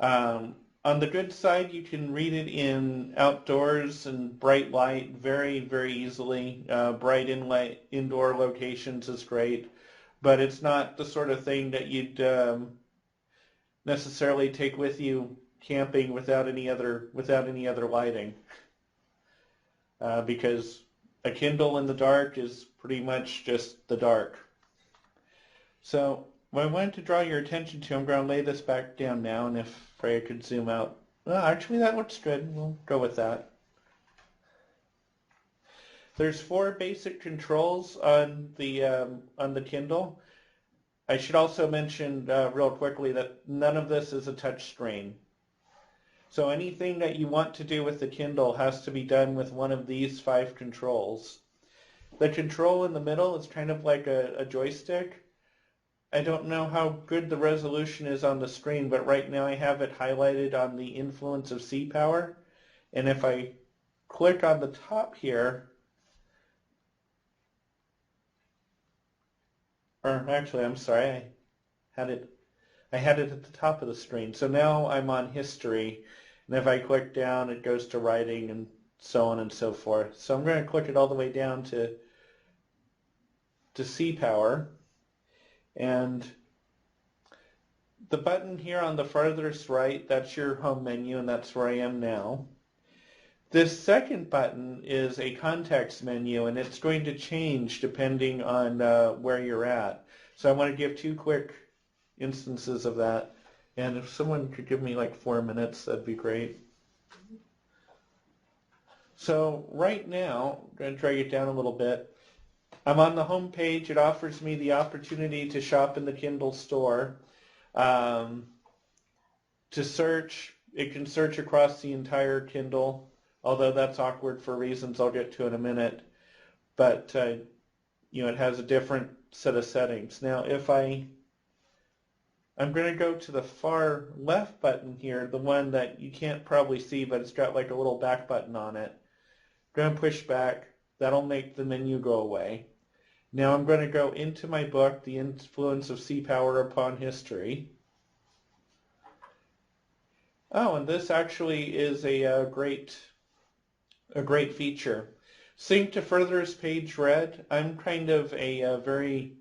[SPEAKER 2] On the good side, you can read it in outdoors and bright light very, very easily. Bright indoor locations is great, but it's not the sort of thing that you'd necessarily take with you camping without any other lighting, because a Kindle in the dark is pretty much just the dark. So what I wanted to draw your attention to, I'm going to lay this back down now, and if Freya could zoom out. Well, actually that looks good. We'll go with that. There's 4 basic controls on the Kindle. I should also mention real quickly that none of this is a touch screen. So anything that you want to do with the Kindle has to be done with one of these 5 controls. The control in the middle is kind of like a joystick. I don't know how good the resolution is on the screen, but right now I have it highlighted on the influence of sea power. And if I click on the top here, or actually, I'm sorry, I had it at the top of the screen. So now I'm on history, and if I click down, it goes to writing and so on and so forth. So I'm going to click it all the way down to sea power. And the button here on the farthest right, that's your home menu, and that's where I am now. This second button is a context menu, and it's going to change depending on where you're at. So I want to give 2 quick instances of that. And if someone could give me like 4 minutes, that'd be great. So right now, I'm going to drag it down a little bit. I'm on the home page. It offers me the opportunity to shop in the Kindle store. To search, it can search across the entire Kindle, although that's awkward for reasons I'll get to in a minute. But it has a different set of settings. Now, if I'm going to go to the far left button here, the one that you can't probably see, but it's got like a little back button on it. I'm going to push back. That'll make the menu go away. Now I'm going to go into my book, The Influence of Sea Power Upon History. Oh, and this actually is a great feature. Sync to furthest page read. I'm kind of a very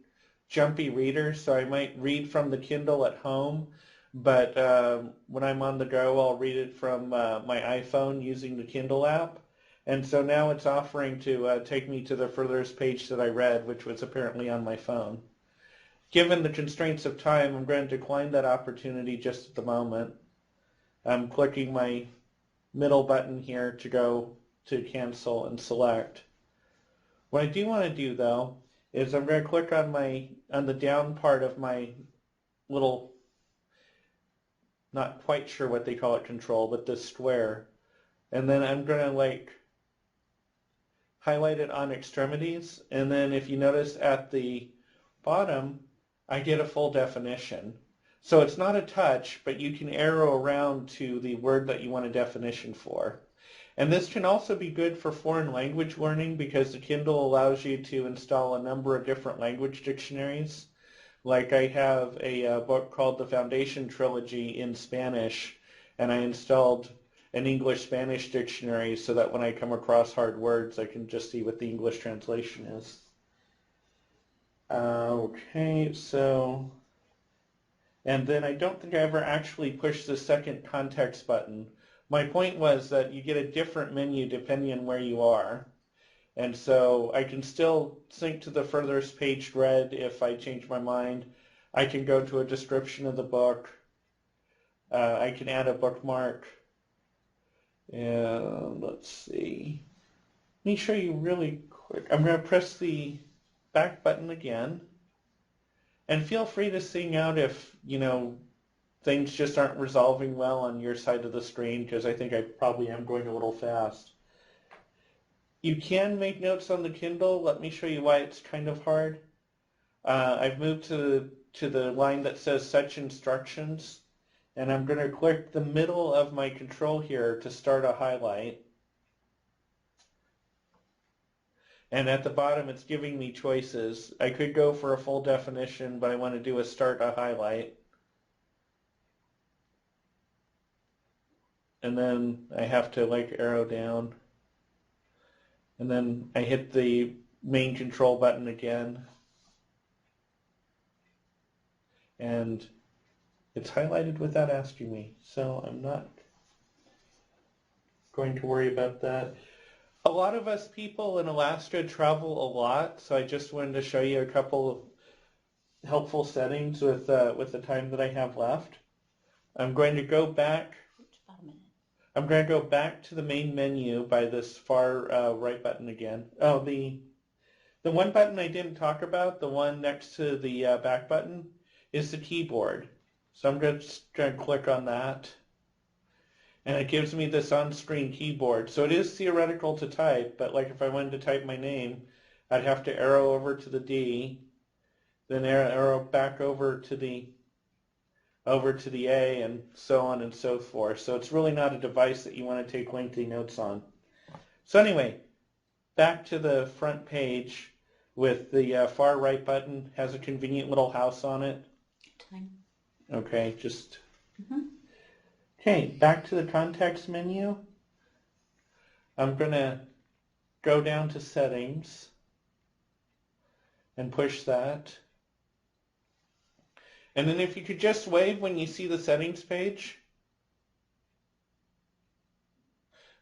[SPEAKER 2] jumpy reader, so I might read from the Kindle at home, but when I'm on the go, I'll read it from my iPhone using the Kindle app. And so now it's offering to take me to the furthest page that I read, which was apparently on my phone. Given the constraints of time, I'm going to decline that opportunity just at the moment. I'm clicking my middle button here to go to cancel and select. What I do want to do, though, is I'm going to click on the down part of my little, not quite sure what they call it, control, but this square. And then I'm going to highlight it on extremities, and then if you notice at the bottom, I get a full definition. So it's not a touch, but you can arrow around to the word that you want a definition for. And this can also be good for foreign language learning because the Kindle allows you to install a number of different language dictionaries. Like I have a book called The Foundation Trilogy in Spanish, and I installed an English-Spanish dictionary so that when I come across hard words, I can just see what the English translation is. Okay, so And then I don't think I ever actually pushed the second context button. My point was that you get a different menu depending on where you are. And so I can still sync to the furthest page read if I change my mind. I can go to a description of the book. I can add a bookmark. And let's see. Let me show you really quick. I'm going to press the back button again. And feel free to sing out if, things just aren't resolving well on your side of the screen, because I think I probably am going a little fast. You can make notes on the Kindle. Let me show you why it's kind of hard. I've moved to the line that says Such Instructions, and I'm going to click the middle of my control here to start a highlight. And at the bottom, it's giving me choices. I could go for a full definition, but I want to do a start a highlight. And then I have to arrow down. And then I hit the main control button again. And it's highlighted without asking me. So I'm not going to worry about that. A lot of us people in Alaska travel a lot, so I just wanted to show you a couple of helpful settings with the time that I have left. I'm going to go back. I'm going to go back to the main menu by this far right button again. Oh, the one button I didn't talk about, the one next to the back button, is the keyboard. So I'm just going to click on that. And it gives me this on-screen keyboard. So it is theoretical to type, but if I wanted to type my name, I'd have to arrow over to the D, then arrow back over to the A, and so on and so forth. So it's really not a device that you want to take lengthy notes on. So anyway, back to the front page with the far right button, has a convenient little house on it.
[SPEAKER 1] Time.
[SPEAKER 2] Okay, just... Okay, back to the context menu. I'm going to go down to settings and push that. And then if you could just wave when you see the settings page.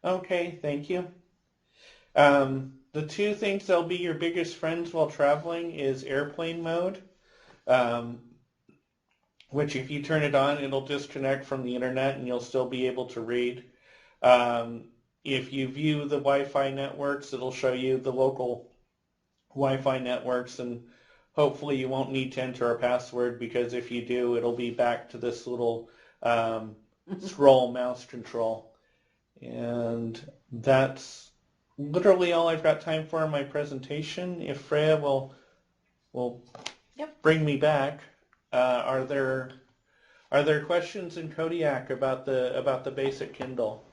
[SPEAKER 2] Okay, thank you. The two things that'll be your biggest friends while traveling is airplane mode. Which if you turn it on, it'll disconnect from the internet and you'll still be able to read. If you view the Wi-Fi networks, it'll show you the local Wi-Fi networks, and hopefully you won't need to enter a password, because if you do, it'll be back to this little scroll mouse control. And that's literally all I've got time for in my presentation. If Freya will bring me back. Are there questions in Kodiak about the basic Kindle?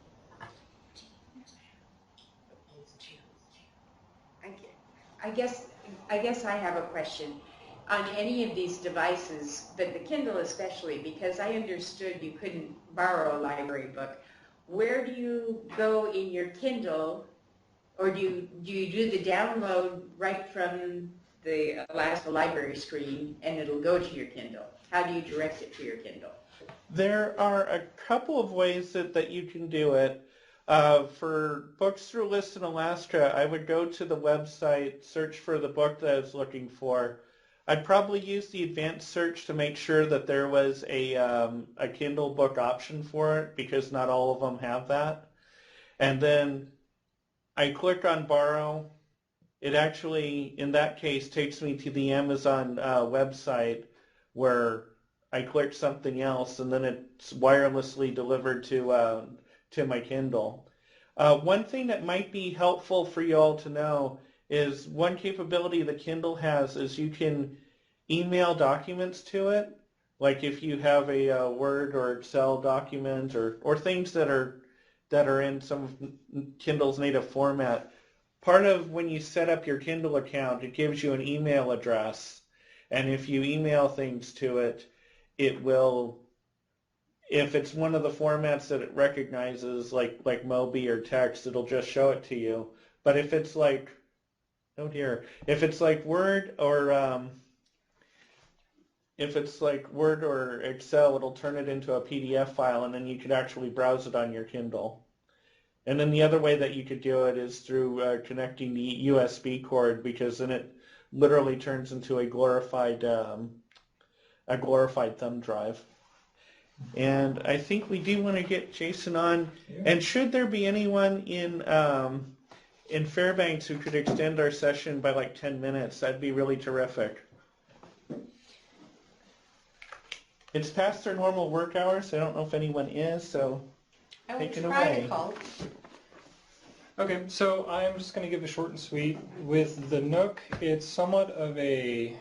[SPEAKER 5] I guess I have a question on any of these devices, but the Kindle especially, because I understood you couldn't borrow a library book. Where do you go in your Kindle, or do you do the download right from the Alaska library screen and it'll go to your Kindle? How do you direct it to your Kindle?
[SPEAKER 2] There are a couple of ways that you can do it. For books through List in Alaska, I would go to the website, search for the book that I was looking for. I'd probably use the advanced search to make sure that there was a Kindle book option for it, because not all of them have that. And then I click on borrow. It actually, in that case, takes me to the Amazon website where I click something else, and then it's wirelessly delivered to my Kindle. One thing that might be helpful for you all to know is one capability the Kindle has is you can email documents to it. Like if you have a Word or Excel document or things that are in some of Kindle's native format. Part of when you set up your Kindle account, it gives you an email address, and if you email things to it, it will, if it's one of the formats that it recognizes, like Mobi or text, it'll just show it to you. But if it's like, oh dear, if it's like Word or if it's like Word or Excel, it'll turn it into a PDF file, and then you could actually browse it on your Kindle. And then the other way that you could do it is through connecting the USB cord, because then it literally turns into a glorified thumb drive. And I think we do want to get Jason on.
[SPEAKER 6] Yeah.
[SPEAKER 2] And should there be anyone in Fairbanks who could extend our session by like 10 minutes, that'd be really terrific. It's past their normal work hours. I don't know if anyone is, so
[SPEAKER 9] I will
[SPEAKER 2] take it
[SPEAKER 9] try
[SPEAKER 2] away.
[SPEAKER 9] to call.
[SPEAKER 6] Okay, so I'm just going to give it short and sweet. With the Nook, it's somewhat of a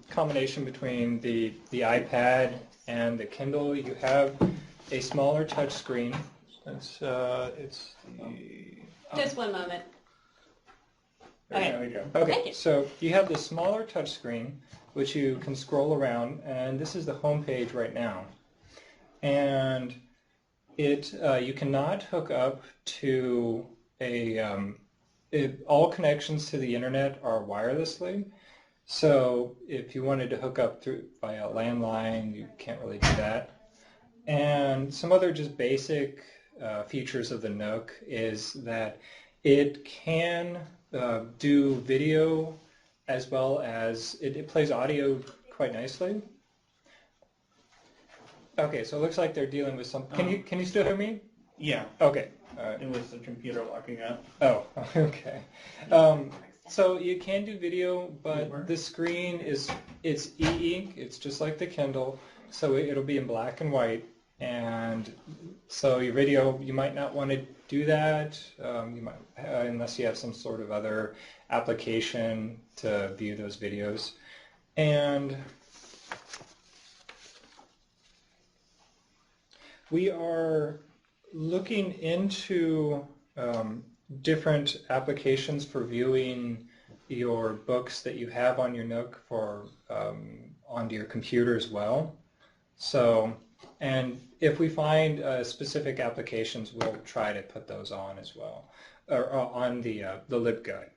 [SPEAKER 6] combination between the iPad and the Kindle. You have a smaller touch screen. It's the...
[SPEAKER 4] Just one moment.
[SPEAKER 6] There we go. Okay,
[SPEAKER 4] Thank you.
[SPEAKER 6] so you have the smaller touch screen, which you can scroll around, and this is the home page right now. And it you cannot hook up to all connections to the internet are wirelessly. So if you wanted to hook up through via landline, you can't really do that. And some other just basic features of the Nook is that it can do video as well as it plays audio quite nicely. Okay, so it looks like they're dealing with some. Can you still hear me?
[SPEAKER 2] Yeah.
[SPEAKER 6] Okay.
[SPEAKER 2] It was the computer locking up.
[SPEAKER 6] Oh, okay. So you can do video, but the screen it's e-ink. It's just like the Kindle, so it'll be in black and white. And so your video, you might not want to do that. You might, unless you have some sort of other application to view those videos. And we are looking into different applications for viewing your books that you have on your Nook for onto your computer as well. So, and if we find specific applications, we'll try to put those on as well, or on the LibGuide.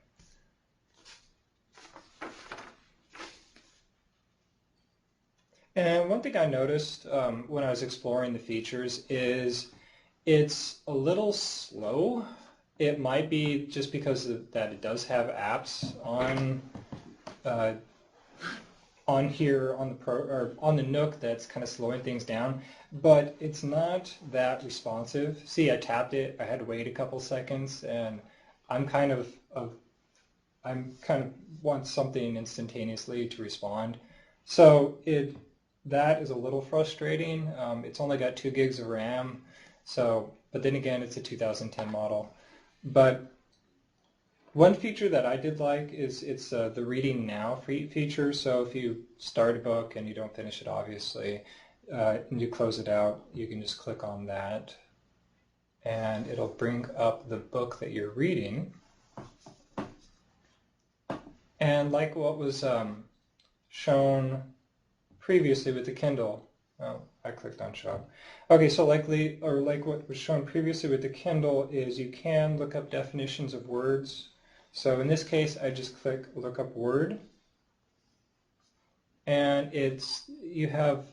[SPEAKER 6] And one thing I noticed when I was exploring the features is it's a little slow. It might be just because that it does have apps on here on the Nook that's kind of slowing things down, but it's not that responsive. See, I tapped it. I had to wait a couple seconds, and I'm kind of want something instantaneously to respond. So that is a little frustrating. It's only got 2 gigs of RAM, so, but then again, it's a 2010 model. But one feature that I did like is it's the Reading Now feature. So if you start a book and you don't finish it, obviously, and you close it out, you can just click on that, and it'll bring up the book that you're reading. And like what was shown previously with the Kindle. Oh, I clicked on show. Okay, so like what was shown previously with the Kindle is you can look up definitions of words. So in this case, I just click look up word, and you have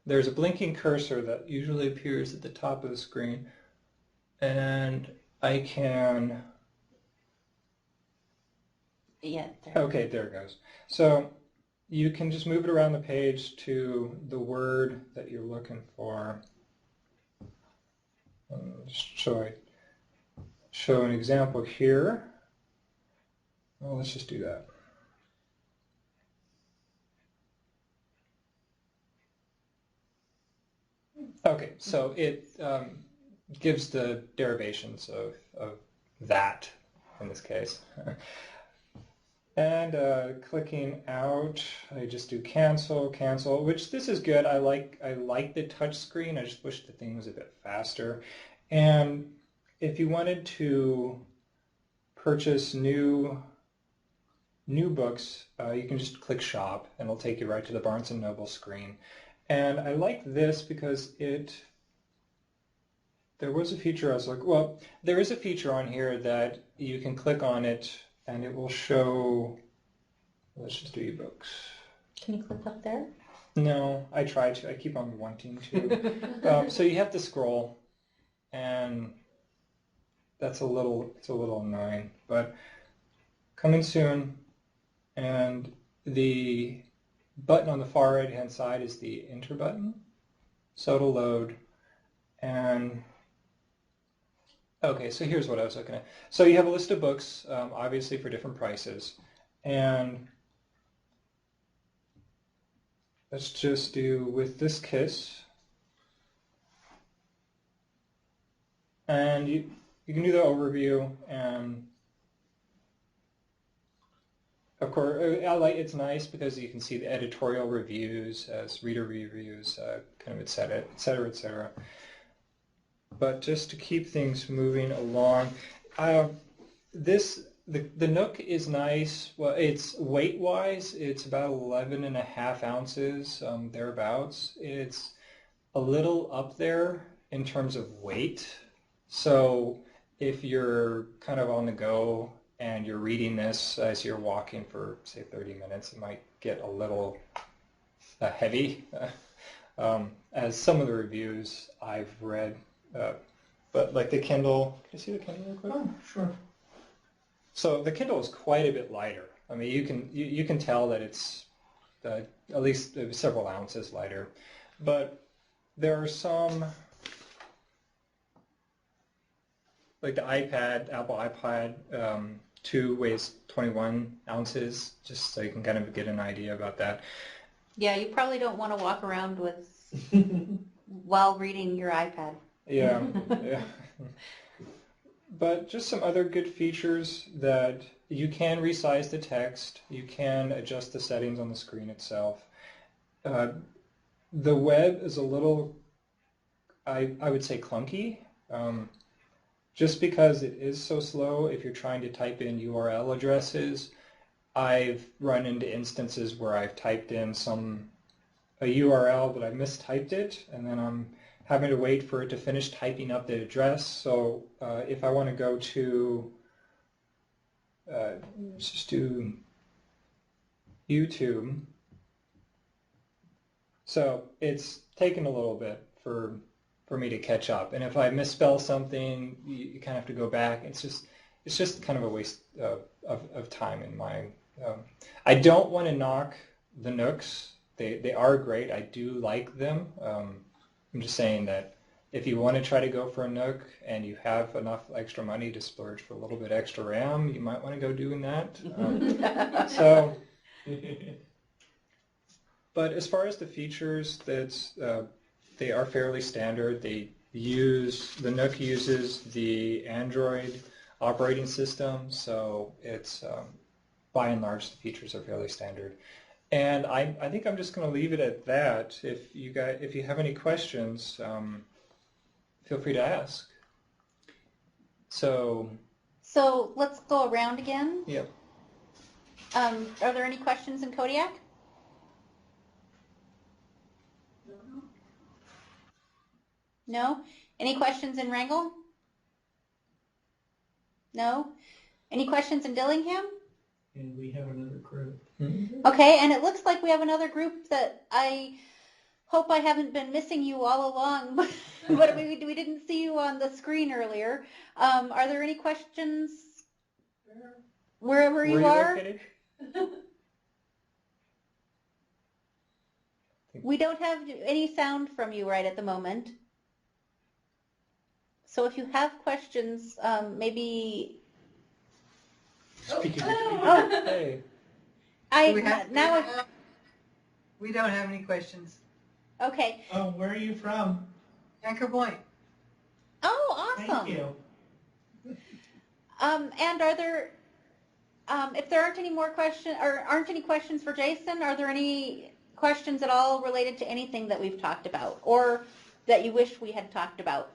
[SPEAKER 6] there's a blinking cursor that usually appears at the top of the screen, and I can.
[SPEAKER 1] Yeah.
[SPEAKER 6] Okay, there it goes. So you can just move it around the page to the word that you're looking for. Just show an example here. Well, let's just do that. Okay, so it gives the derivations of that in this case. And clicking out, I just do cancel, which this is good. I like the touch screen. I just wish the thing was a bit faster. And if you wanted to purchase new books, you can just click shop, and it'll take you right to the Barnes & Noble screen. And I like this because there was a feature, I was like, well, there is a feature on here that you can click on it and it will show Let's just do ebooks.
[SPEAKER 1] Can you click up there?
[SPEAKER 6] No, I try to. I keep on wanting to. So you have to scroll, and it's a little annoying. But coming soon, and the button on the far right-hand side is the enter button. So it'll load, and okay. So here's what I was looking at. So you have a list of books, obviously for different prices, and let's just do With This Kiss. And you can do the overview, and of course, it's nice because you can see the editorial reviews as reader reviews, kind of et cetera, et cetera, et cetera. But just to keep things moving along, the Nook is nice. Well, it's weight-wise, it's about 11.5 ounces, thereabouts. It's a little up there in terms of weight. So if you're kind of on the go and you're reading this as you're walking for, say, 30 minutes, it might get a little heavy, as some of the reviews I've read. But like the Kindle, can you see the Kindle real quick?
[SPEAKER 2] Oh, sure.
[SPEAKER 6] So the Kindle is quite a bit lighter. I mean, you can tell that it's at least several ounces lighter. But there are some, like the iPad, Apple iPad 2 weighs 21 ounces, just so you can kind of get an idea about that.
[SPEAKER 1] Yeah, you probably don't want to walk around with while reading your iPad.
[SPEAKER 6] Yeah, yeah. But just some other good features that you can resize the text, you can adjust the settings on the screen itself. The web is a little, I would say, clunky, just because it is so slow. If you're trying to type in URL addresses, I've run into instances where I've typed in a URL, but I mistyped it, and then I'm having to wait for it to finish typing up the address. So if I want to go to, let's just do YouTube. So it's taken a little bit for me to catch up. And if I misspell something, you kind of have to go back. It's just kind of a waste of time in my. I don't want to knock the Nooks. They are great. I do like them. I'm just saying that if you want to try to go for a Nook and you have enough extra money to splurge for a little bit extra RAM, you might want to go doing that. But as far as the features, they are fairly standard. The Nook uses the Android operating system, so it's by and large the features are fairly standard. And I think I'm just going to leave it at that. If you have any questions, feel free to ask. So
[SPEAKER 1] let's go around again.
[SPEAKER 6] Yep.
[SPEAKER 1] Are there any questions in Kodiak? No? Any questions in Wrangell? No? Any questions in Dillingham?
[SPEAKER 2] And we have another group.
[SPEAKER 6] Mm-hmm.
[SPEAKER 1] Okay, and it looks like we have another group that I hope I haven't been missing you all along, but we didn't see you on the screen earlier. Are there any questions wherever you are?
[SPEAKER 6] Located?
[SPEAKER 1] We don't have any sound from you right at the moment. So if you have questions, maybe...
[SPEAKER 6] Hey.
[SPEAKER 10] We don't have any questions.
[SPEAKER 1] Okay.
[SPEAKER 2] Oh, where are you from?
[SPEAKER 10] Anchor Point.
[SPEAKER 1] Oh, awesome.
[SPEAKER 2] Thank you.
[SPEAKER 1] And are there, if there aren't any more questions, or aren't any questions for Jason, are there any questions at all related to anything that we've talked about, or that you wish we had talked about?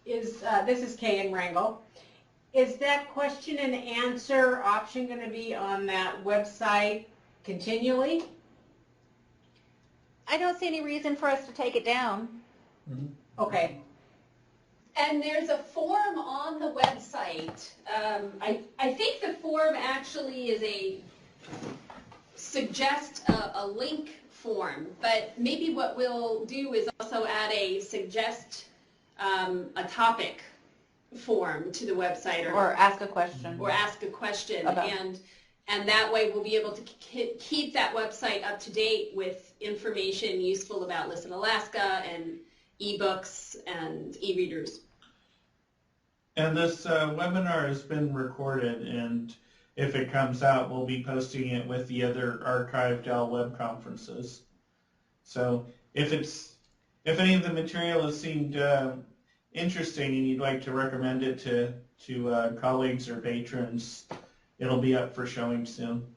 [SPEAKER 8] This is Kay in Wrangell. Is that question and answer option going to be on that website continually?
[SPEAKER 1] I don't see any reason for us to take it down.
[SPEAKER 6] Mm-hmm.
[SPEAKER 8] Okay.
[SPEAKER 4] And there's a form on the website. I think the form actually is suggest a link form, but maybe what we'll do is also add a suggest a topic form to the website,
[SPEAKER 1] Or ask a question.
[SPEAKER 4] or ask a question,
[SPEAKER 1] About-
[SPEAKER 4] and that way we'll be able to keep that website up to date with information useful about Listen Alaska and ebooks and e-readers.
[SPEAKER 2] And this webinar has been recorded, and if it comes out, we'll be posting it with the other archived web conferences. So if any of the material has seemed interesting and you'd like to recommend it to colleagues or patrons, it'll be up for showing soon.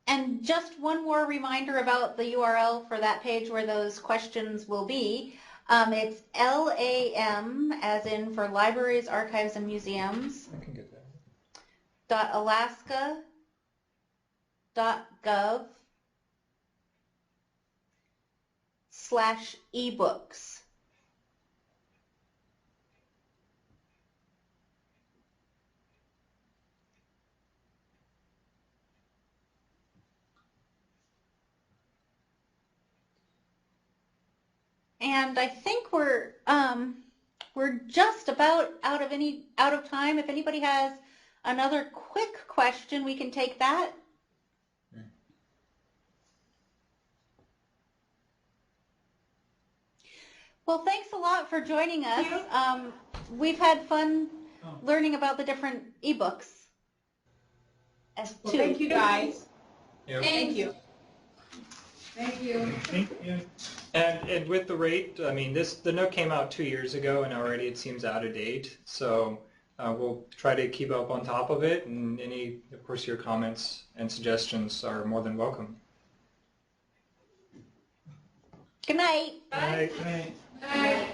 [SPEAKER 1] And just one more reminder about the URL for that page where those questions will be. It's LAM, as in for libraries, archives, and museums,
[SPEAKER 6] I can get that.
[SPEAKER 1] .alaska.gov/ebooks. And I think we're just about out of time. If anybody has another quick question, we can take that. Well, thanks a lot for joining us. We've had fun learning about the different ebooks.
[SPEAKER 8] Well, thank you guys.
[SPEAKER 6] Yep.
[SPEAKER 8] Thank you.
[SPEAKER 10] Thank you.
[SPEAKER 2] Thank you.
[SPEAKER 6] And with the rate, I mean, the Nook came out 2 years ago, and already it seems out of date. So we'll try to keep up on top of it, and of course, your comments and suggestions are more than welcome.
[SPEAKER 1] Good night.
[SPEAKER 4] Bye.
[SPEAKER 2] Right.
[SPEAKER 10] Bye.